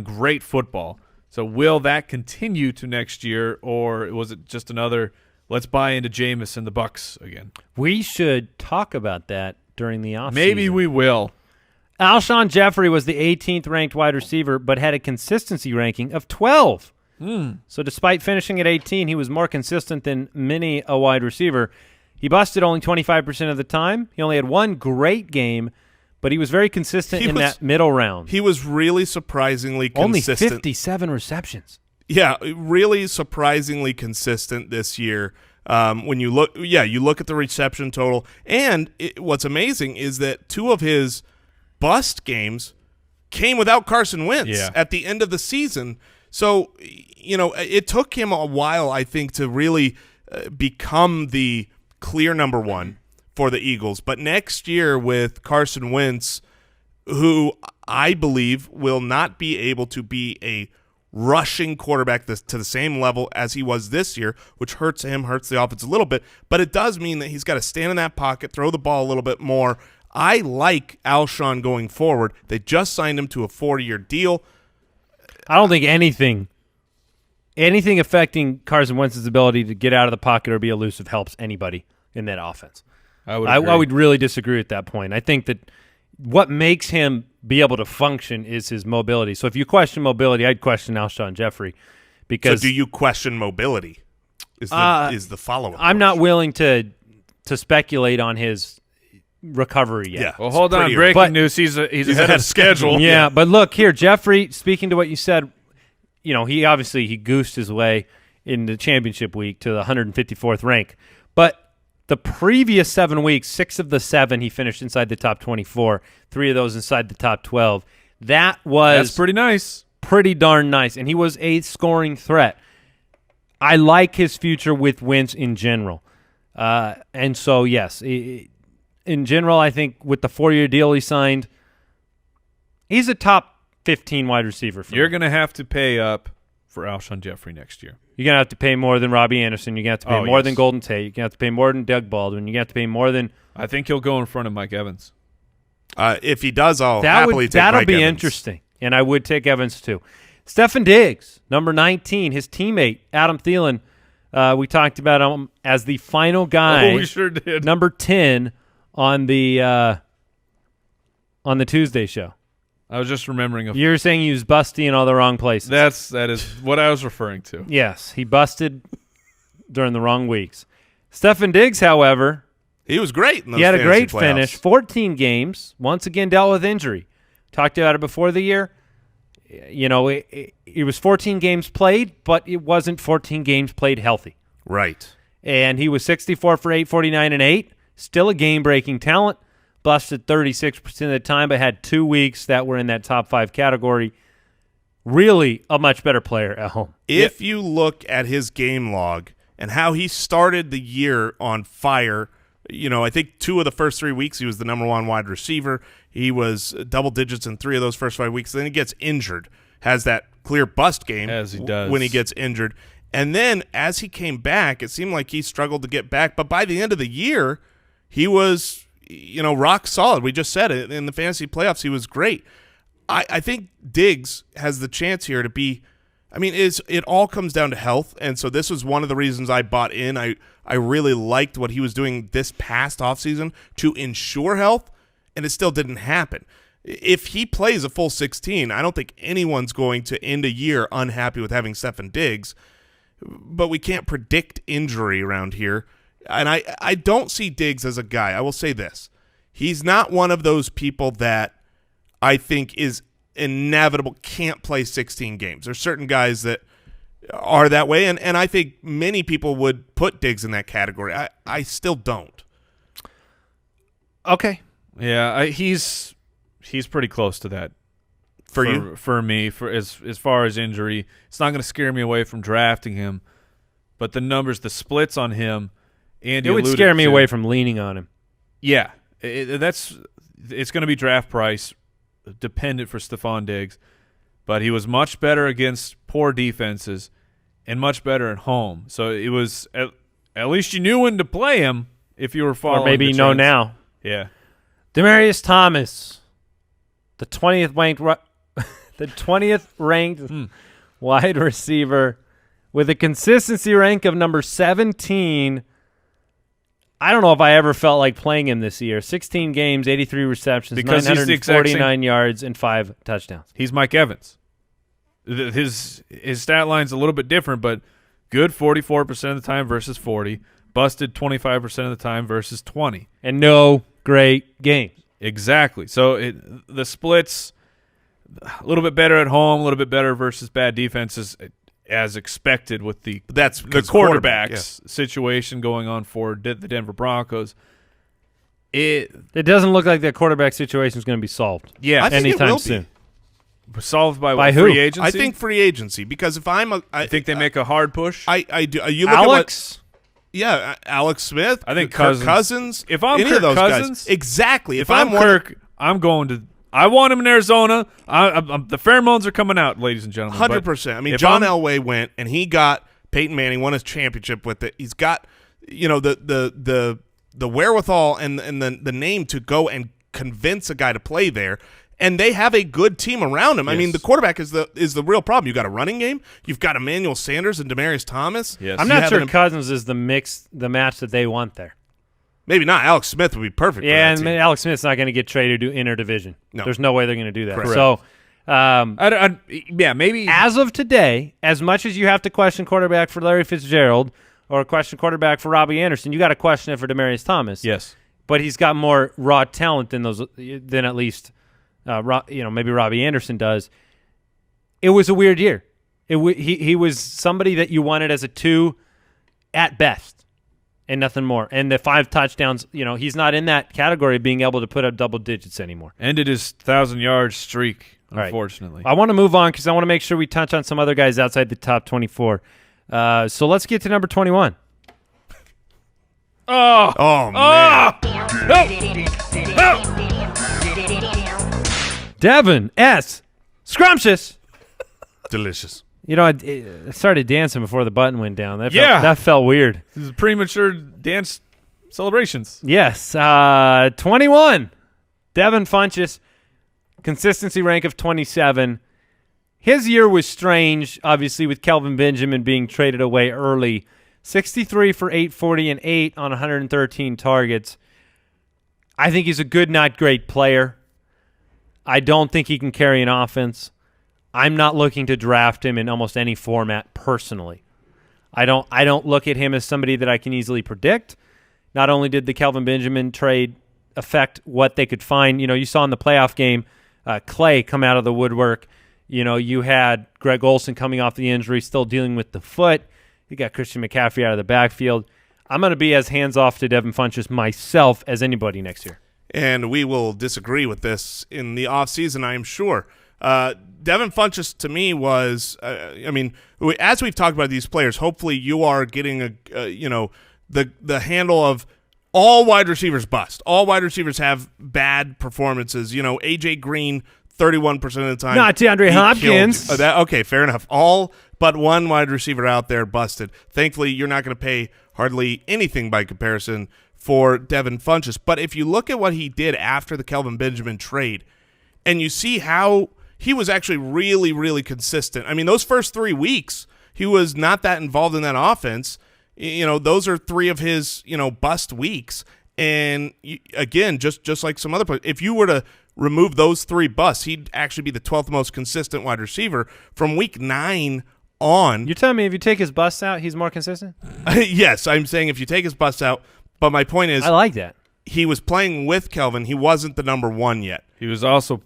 great football. So will that continue to next year, or was it just another let's buy into Jameis and the Bucks again? We should talk about that during the offseason. Maybe we will. Alshon Jeffery was the 18th ranked wide receiver, but had a consistency ranking of 12. So despite finishing at 18, he was more consistent than many a wide receiver. He busted only 25% of the time. He only had one great game, but he was very consistent in that middle round. He was really surprisingly consistent. Only 57 receptions. Yeah, really surprisingly consistent this year. When you look at the reception total, and what's amazing is that 2 of his bust games came without Carson Wentz at the end of the season. So, it took him a while, I think, to really become the clear number 1 for the Eagles. But next year with Carson Wentz, who I believe will not be able to be a rushing quarterback to the same level as he was this year, which hurts him, hurts the offense a little bit. But it does mean that he's got to stand in that pocket, throw the ball a little bit more. I like Alshon going forward. They just signed him to a 4-year deal. I don't think anything affecting Carson Wentz's ability to get out of the pocket or be elusive helps anybody in that offense. I would really disagree at that point. I think that what makes him be able to function is his mobility. So if you question mobility, I'd question Alshon Jeffery. Because so do you question mobility is the follow-up I'm not willing to speculate on his recovery yet. Yeah. Well, hold on. Breaking news, he's ahead of schedule. Yeah, but look here, Jeffrey, speaking to what you said, he goosed his way in the championship week to the 154th rank. But the previous 7 weeks, 6 of the 7, he finished inside the top 24, 3 of those inside the top 12. That's pretty nice. Pretty darn nice. And he was a scoring threat. I like his future with Wentz in general. And so, yes, in general, I think with the 4-year deal he signed, he's a top 15 wide receiver. You're going to have to pay up for Alshon Jeffery next year. You're going to have to pay more than Robby Anderson. You're going to have to pay more than Golden Tate. You're going to have to pay more than Doug Baldwin. You're going to have to pay more than – I think he'll go in front of Mike Evans. If he does, I'll happily take Mike Evans. That'll be interesting, and I would take Evans too. Stefon Diggs, number 19, his teammate, Adam Thielen, we talked about him as the final guy. Oh, we sure did. Number 10 on the Tuesday show. I was just remembering. You're saying he was busty in all the wrong places. That is what I was referring to. Yes, he busted during the wrong weeks. Stefon Diggs, however, he was great in those he had a great playoffs. finish. 14 games. Once again, dealt with injury. Talked about it before the year. You know, it was 14 games played, but it wasn't 14 games played healthy. Right. And he was 64 for 849 and 8. Still a game-breaking talent. Busted 36% of the time, but had 2 weeks that were in that top 5 category. Really a much better player at home. If you look at his game log and how he started the year on fire, you know, I think 2 of the first 3 weeks he was the number 1 wide receiver. He was double digits in 3 of those first 5 weeks. Then he gets injured, has that clear bust game as he does when he gets injured. And then as he came back, it seemed like he struggled to get back. But by the end of the year, he was, you know, rock solid. We just said it. In the fantasy playoffs, he was great. I think Diggs has the chance here to be – I mean, it all comes down to health, and so this was one of the reasons I bought in. I really liked what he was doing this past offseason to ensure health, and it still didn't happen. If he plays a full 16, I don't think anyone's going to end a year unhappy with having Stefon Diggs, but we can't predict injury around here. And I don't see Diggs as a guy. I will say this. He's not one of those people that I think is inevitable, can't play 16 games. There's certain guys that are that way, and I think many people would put Diggs in that category. I still don't. Okay. Yeah, he's pretty close to that. For you? For me, as far as injury, it's not going to scare me away from drafting him, but the numbers, the splits on him, Andy it would scare me away from leaning on him. Yeah, it's going to be draft price dependent for Stefon Diggs, but he was much better against poor defenses and much better at home. So it was at least you knew when to play him if you were following. Or maybe you know now. Yeah. Demaryius Thomas, the 20th ranked wide receiver with a consistency rank of number 17. I don't know if I ever felt like playing him this year. 16 games, 83 receptions, because 949 yards, and 5 touchdowns. He's Mike Evans. His stat line's a little bit different, but good 44% of the time versus 40, busted 25% of the time versus 20. And no great games. Exactly. So the splits, a little bit better at home, a little bit better versus bad defenses, as expected with the quarterback's situation going on for the Denver Broncos. It doesn't look like that quarterback situation is going to be solved. Yeah, anytime soon. Solved by what, who? Free agency? I think free agency, because if I think they make a hard push. I do. You look Alex? Alex Smith. I think Cousins. If I'm any Kirk of those Cousins, guys, exactly. If I'm Kirk, I'm going to. I want him in Arizona. The pheromones are coming out, ladies and gentlemen. 100%. I mean, John Elway went and he got Peyton Manning, won his championship with it. He's got, you know, the wherewithal and the name to go and convince a guy to play there. And they have a good team around him. Yes. I mean, the quarterback is the real problem. You've got a running game. You've got Emmanuel Sanders and Demaryius Thomas. Yes. I'm not sure Cousins is the match that they want there. Maybe not. Alex Smith would be perfect. Yeah, for that and team. Alex Smith's not going to get traded to interdivision. No. There's no way they're going to do that. Correct. So, maybe as of today, as much as you have to question quarterback for Larry Fitzgerald or question quarterback for Robby Anderson, you got to question it for Demaryius Thomas. Yes, but he's got more raw talent than at least maybe Robby Anderson does. It was a weird year. He was somebody that you wanted as a 2 at best. And nothing more. And the 5 touchdowns, he's not in that category of being able to put up double digits anymore. Ended his 1,000-yard streak, unfortunately. Right. I want to move on because I want to make sure we touch on some other guys outside the top 24. So let's get to number 21. Oh man. Devin S. Scrumptious. Delicious. You know, I started dancing before the button went down. That felt weird. This is premature dance celebrations. Yes. 21. Devin Funchess, consistency rank of 27. His year was strange, obviously, with Kelvin Benjamin being traded away early. 63 for 840 and 8 on 113 targets. I think he's a good, not great player. I don't think he can carry an offense. I'm not looking to draft him in almost any format personally. I don't look at him as somebody that I can easily predict. Not only did the Kelvin Benjamin trade affect what they could find, you saw in the playoff game, Clay come out of the woodwork. You had Greg Olsen coming off the injury, still dealing with the foot. You got Christian McCaffrey out of the backfield. I'm going to be as hands-off to Devin Funchess myself as anybody next year. And we will disagree with this in the offseason, I am sure. Devin Funchess, to me, was as we've talked about these players, hopefully you are getting the handle of all wide receivers bust. All wide receivers have bad performances. A.J. Green, 31% of the time. Not DeAndre Hopkins. Okay, fair enough. All but one wide receiver out there busted. Thankfully, you're not going to pay hardly anything by comparison for Devin Funchess. But if you look at what he did after the Kelvin Benjamin trade, and you see how he was actually really, really consistent. I mean, those first 3 weeks, he was not that involved in that offense. Those are 3 of his, bust weeks. And again, just like some other players, if you were to remove those 3 busts, he'd actually be the 12th most consistent wide receiver from week 9 on. You're telling me if you take his busts out, he's more consistent? Yes, I'm saying if you take his busts out. But my point is, I like that. He was playing with Kelvin. He wasn't the number 1 yet. He was also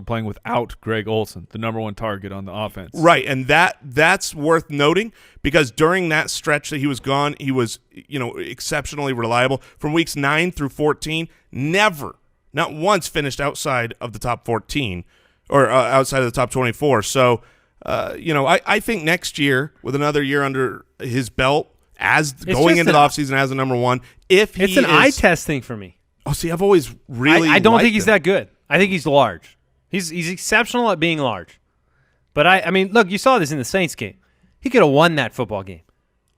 playing without Greg Olsen, the number 1 target on the offense. Right, and that's worth noting because during that stretch that he was gone, he was exceptionally reliable. From weeks 9 through 14, not once finished outside of the top 14 or outside of the top 24. So, I think next year with another year under his belt, as going into the offseason as a number 1, it's an eye test thing for me. Oh, see, I've always really I don't think he's that good. I think he's large. He's exceptional at being large. But I mean, look, you saw this in the Saints game. He could have won that football game.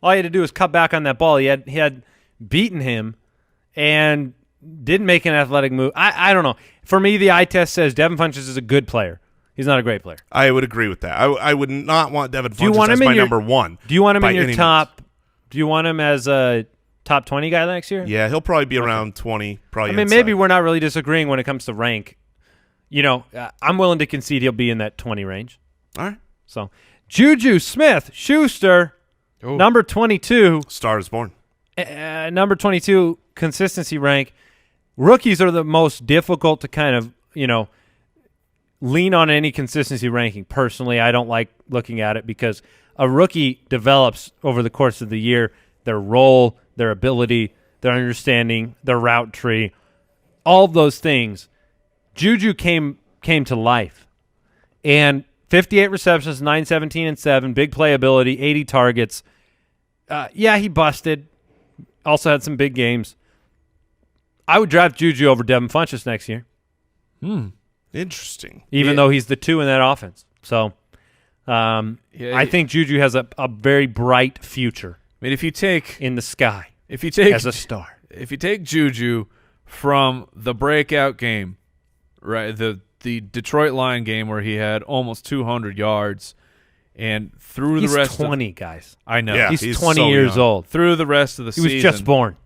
All he had to do was cut back on that ball. He had beaten him and didn't make an athletic move. I don't know. For me, the eye test says Devin Funchess is a good player. He's not a great player. I would agree with that. I would not want Devin Funchess as my number 1. Do you want him in your top? Do you want him as a top 20 guy next year? Yeah, he'll probably be around 20. Probably. I mean, maybe we're not really disagreeing when it comes to rank. I'm willing to concede he'll be in that 20 range. All right. So, Juju Smith-Schuster, number 22. Star is born. Number 22, consistency rank. Rookies are the most difficult to kind of, lean on any consistency ranking. Personally, I don't like looking at it because a rookie develops over the course of the year their role, their ability, their understanding, their route tree, all of those things. Juju came to life. And 58 receptions, 917 and 7, big playability, 80 targets. He busted. Also had some big games. I would draft Juju over Devin Funchess next year. Interesting. Even though he's the 2 in that offense. So I think Juju has a very bright future. I mean, if you take in the sky, as a star, if you take Juju from the breakout game, right, the Detroit Lion game where he had almost 200 yards, and through the rest, 20 guys. I know, yeah, he's 20 years old. Through the rest of the season, he was just born.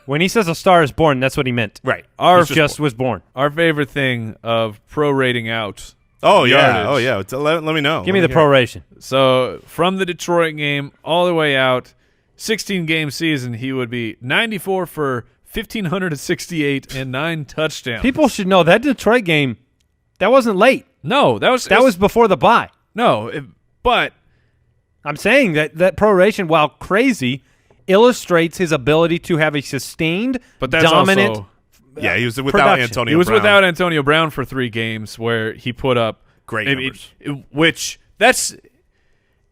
When he says a star is born, that's what he meant. Right. Was born. Our favorite thing of prorating out. Oh yeah. Oh yeah. Let me know. Give me the proration. So from the Detroit game all the way out, 16-game season, he would be 94 for 1,568 and 9 touchdowns. People should know that Detroit game, that wasn't late. No, that was before the bye. No, but I'm saying that proration, while crazy, illustrates his ability to have a sustained, dominant. Also, he was without production. Antonio. He was Brown. without Antonio Brown for 3 games where he put up great numbers. Which that's a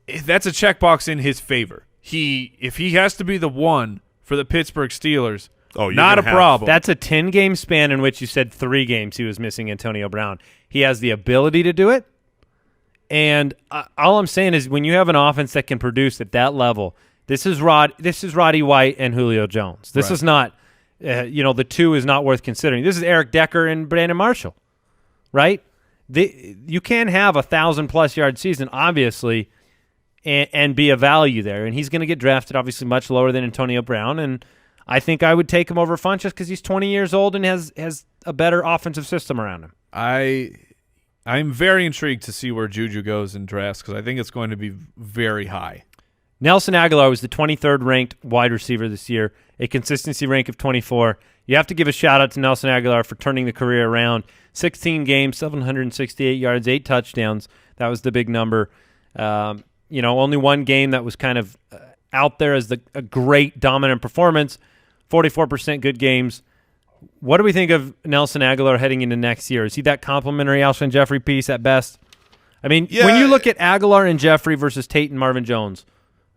checkbox in his favor. If he has to be the one for the Pittsburgh Steelers Oh, not a problem. That's a 10-game span in which you said 3 games he was missing Antonio Brown. He has the ability to do it, and all I'm saying is when you have an offense that can produce at that level, this is Roddy White and Julio Jones. This is not, the two is not worth considering. This is Eric Decker and Brandon Marshall, right? You can have a 1,000+ yard season, obviously, and be a value there, and he's going to get drafted obviously much lower than Antonio Brown, and I think I would take him over Funchess because he's 20 years old and has a better offensive system around him. I'm very intrigued to see where Juju goes in drafts because I think it's going to be very high. Nelson Agholor was the 23rd ranked wide receiver this year, a consistency rank of 24. You have to give a shout-out to Nelson Agholor for turning the career around. 16 games, 768 yards, 8 touchdowns. That was the big number. Only one game that was kind of out there as a great dominant performance. 44% good games. What do we think of Nelson Agholor heading into next year? Is he that complimentary Alshon Jeffery piece at best? I mean, when you look at Agholor and Jeffery versus Tate and Marvin Jones,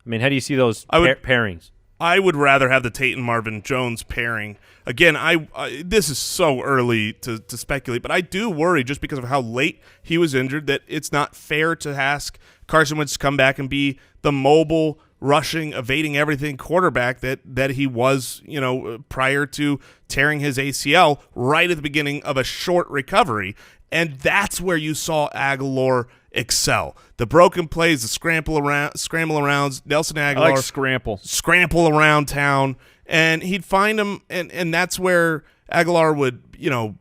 I mean, how do you see those pairings? I would rather have the Tate and Marvin Jones pairing. Again, this is so early to speculate, but I do worry just because of how late he was injured that it's not fair to ask Carson Wentz to come back and be the mobile, rushing, evading everything quarterback that he was, prior to tearing his ACL right at the beginning of a short recovery. And that's where you saw Agholor excel. The broken plays, the scramble arounds, Nelson Agholor. I like scramble around town, and he'd find him, and that's where Agholor would,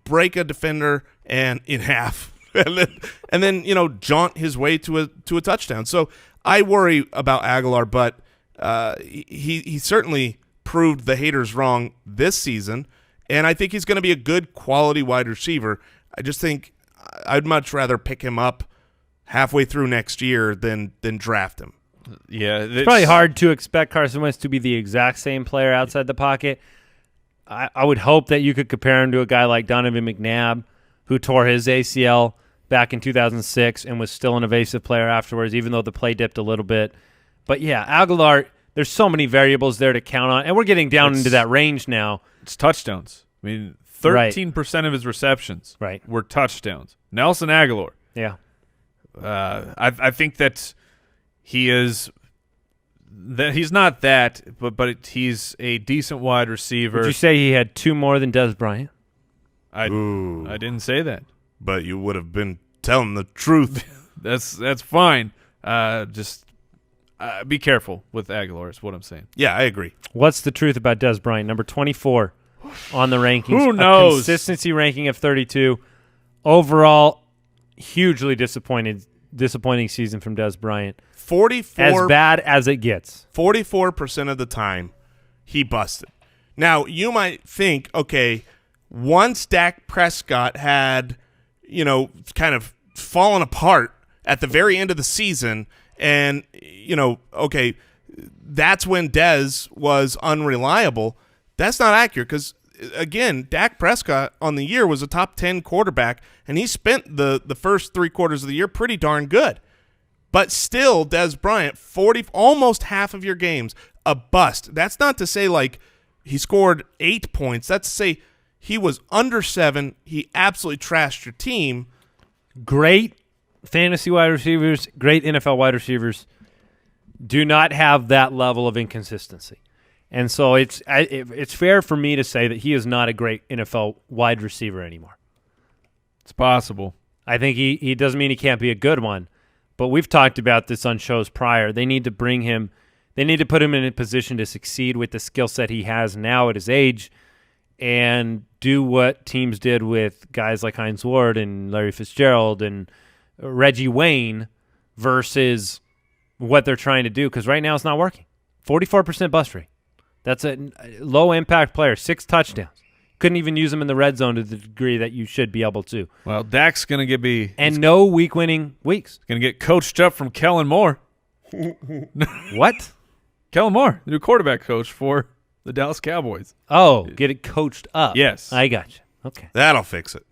break a defender and in half, and then jaunt his way to a touchdown. So I worry about Agholor, but he certainly proved the haters wrong this season, and I think he's going to be a good quality wide receiver. I just think I'd much rather pick him up halfway through next year than draft him. Yeah, it's probably hard to expect Carson Wentz to be the exact same player outside the pocket. I would hope that you could compare him to a guy like Donovan McNabb, who tore his ACL back in 2006 and was still an evasive player afterwards, even though the play dipped a little bit. But yeah, Agholor, there's so many variables there to count on, and we're getting down into that range now. It's touchdowns. I mean, 13% of his receptions were touchdowns. Nelson Agholor. Yeah. I think that he's not that, but he's a decent wide receiver. Would you say he had 2 more than Dez Bryant? I didn't say that. But you would have been telling the truth. That's fine. Just be careful with Agholor is what I'm saying. Yeah, I agree. What's the truth about Dez Bryant? Number 24 on the rankings. Who knows? A consistency ranking of 32. Overall, hugely disappointing season from Dez Bryant. 44, as bad as it gets. 44% of the time, he busted. Now, you might think, okay, once Dak Prescott had, kind of fallen apart at the very end of the season, and, okay, that's when Dez was unreliable. That's not accurate because, again, Dak Prescott on the year was a top 10 quarterback, and he spent the first 3 quarters of the year pretty darn good. But still, Dez Bryant, almost half of your games, a bust. That's not to say, like, he scored 8 points. That's to say he was under 7. He absolutely trashed your team. Great fantasy wide receivers, great NFL wide receivers do not have that level of inconsistency. And so it's fair for me to say that he is not a great NFL wide receiver anymore. It's possible. I think he doesn't mean he can't be a good one, but we've talked about this on shows prior. They need to bring him – they need to put him in a position to succeed with the skill set he has now at his age and do what teams did with guys like Hines Ward and Larry Fitzgerald and Reggie Wayne versus what they're trying to do, because right now it's not working. 44% bust rate. That's a low-impact player, 6 touchdowns. Couldn't even use him in the red zone to the degree that you should be able to. Well, Dak's going to be... And no week-winning weeks. Going to get coached up from Kellen Moore. What? Kellen Moore, the new quarterback coach for the Dallas Cowboys. Oh, get it coached up. Yes. I got you. Okay. That'll fix it.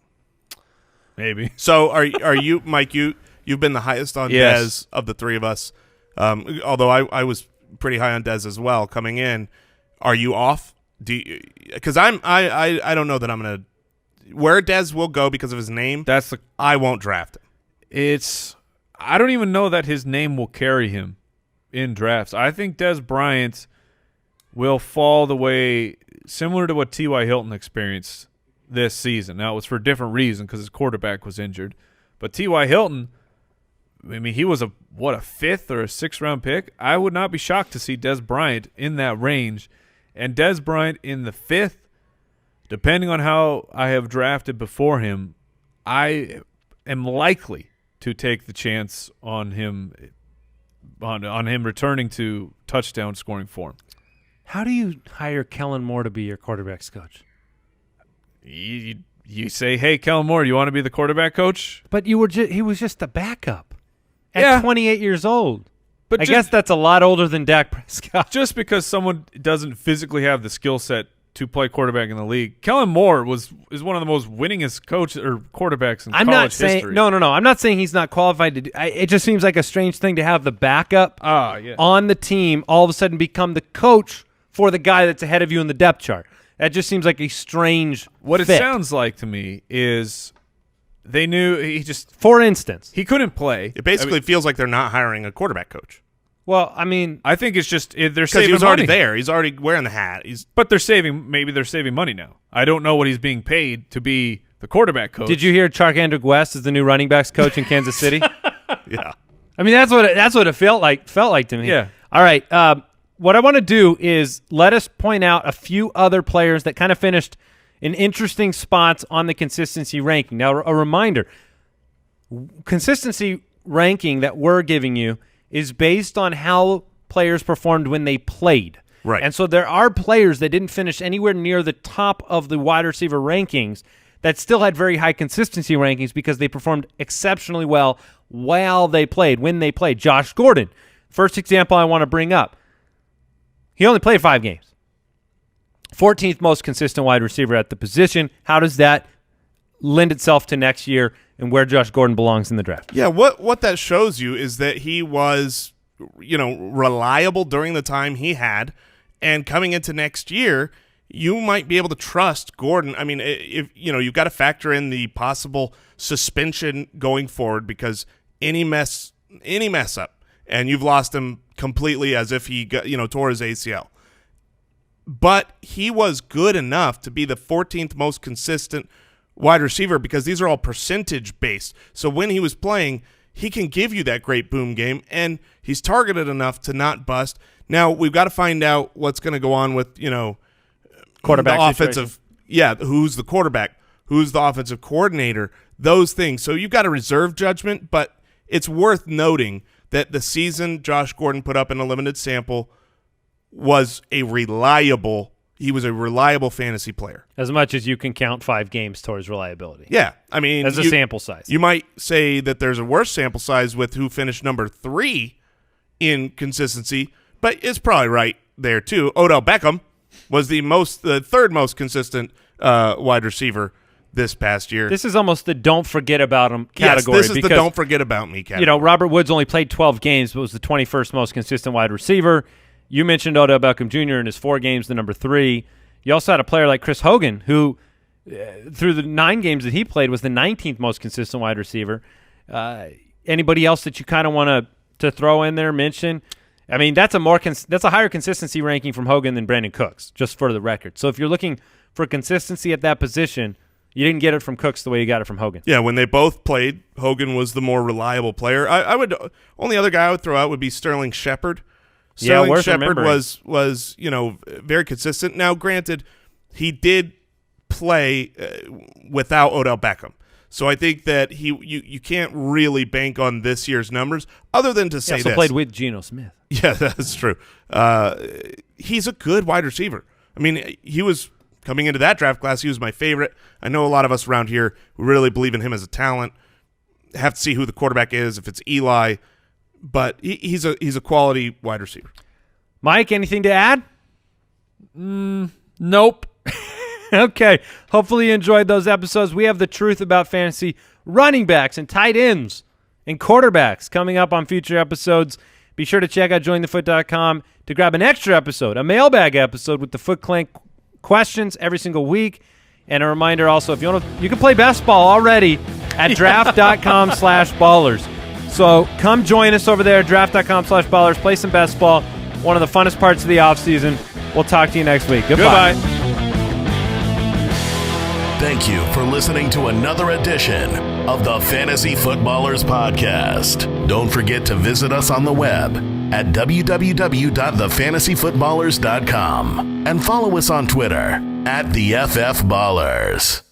Maybe. So are you, Mike, you've been the highest on Dez of the 3 of us, although I was pretty high on Dez as well coming in. Are you off Because I don't know that I'm gonna where Dez will go because of his name. I won't draft him. I don't even know that his name will carry him in drafts. I think Dez Bryant will fall the way similar to what T.Y. Hilton experienced this season. Now, it was for a different reason because his quarterback was injured. But T.Y. Hilton, I mean, he was a 5th or a 6th round pick. I would not be shocked to see Dez Bryant in that range. And Dez Bryant in the 5th, depending on how I have drafted before him, I am likely to take the chance on him returning to touchdown scoring form. How do you hire Kellen Moore to be your quarterback's coach? You say, hey, Kellen Moore, you want to be the quarterback coach? But he was just a backup at 28 years old. But I guess that's a lot older than Dak Prescott. Just because someone doesn't physically have the skill set to play quarterback in the league, Kellen Moore is one of the most winningest quarterbacks in college history. No. I'm not saying he's not qualified to do. It just seems like a strange thing to have the backup on the team all of a sudden become the coach for the guy that's ahead of you in the depth chart. That just seems like a strange What fit. It sounds like to me is they knew for instance, he couldn't play. It basically feels like they're not hiring a quarterback coach. Well, I mean, I think it's just they're saving because he was money. already there. He's already wearing the hat. But they're saving money now. I don't know what he's being paid to be the quarterback coach. Did you hear Charkandrick West is the new running backs coach in Kansas City? Yeah. I mean, that's what it felt like to me. Yeah. All right. What I want to do is let us point out a few other players that kind of finished in interesting spots on the consistency ranking. Now, a reminder, consistency ranking that we're giving you is based on how players performed when they played. Right. And so there are players that didn't finish anywhere near the top of the wide receiver rankings that still had very high consistency rankings because they performed exceptionally well while they played, when they played. Josh Gordon, first example I want to bring up. He only played 5 games. 14th most consistent wide receiver at the position. How does that lend itself to next year and where Josh Gordon belongs in the draft? Yeah, what that shows you is that he was, reliable during the time he had, and coming into next year, you might be able to trust Gordon. I mean, if you've got to factor in the possible suspension going forward because any mess up, and you've lost him completely as if he tore his ACL. But he was good enough to be the 14th most consistent wide receiver because these are all percentage based. So when he was playing, he can give you that great boom game, and he's targeted enough to not bust. Now we've got to find out what's going to go on with quarterback the offensive. Yeah, who's the quarterback? Who's the offensive coordinator? Those things. So you've got a reserve judgment, but it's worth noting that the season Josh Gordon put up in a limited sample was he was a reliable fantasy player. As much as you can count 5 games towards reliability. Yeah. I mean, as a sample size. You might say that there's a worse sample size with who finished number 3 in consistency, but it's probably right there too. Odell Beckham was the 3rd most consistent wide receiver this past year. This is almost the don't forget about him category. Yes, this is the don't forget about me category. Robert Woods only played 12 games, but was the 21st most consistent wide receiver. You mentioned Odell Beckham Jr. in his 4 games, the number 3. You also had a player like Chris Hogan, who through the 9 games that he played was the 19th most consistent wide receiver. Anybody else that you kind of want to throw in there, mention? I mean, that's a higher consistency ranking from Hogan than Brandin Cooks, just for the record. So if you're looking for consistency at that position, you didn't get it from Cooks the way you got it from Hogan. Yeah, when they both played, Hogan was the more reliable player. Only other guy I would throw out would be Sterling Shepard. Sterling Shepard was very consistent. Now, granted, he did play without Odell Beckham. So I think that you can't really bank on this year's numbers other than to say this. He also played with Geno Smith. Yeah, that's true. He's a good wide receiver. I mean, he was coming into that draft class, he was my favorite. I know a lot of us around here really believe in him as a talent. Have to see who the quarterback is, if it's Eli, but he's a quality wide receiver. Mike, anything to add? Nope. Okay. Hopefully you enjoyed those episodes. We have the truth about fantasy running backs and tight ends and quarterbacks coming up on future episodes. Be sure to check out jointhefoot.com to grab an extra episode, a mailbag episode with the Foot Clan questions every single week. And a reminder also, if you want to, you can play best ball already at draft.com/ballers. So come join us over there, draft.com/ballers. Play some best ball. One of the funnest parts of the offseason. We'll talk to you next week. Goodbye. Thank you for listening to another edition of the Fantasy Footballers Podcast. Don't forget to visit us on the web at www.thefantasyfootballers.com and follow us on Twitter @TheFFBallers.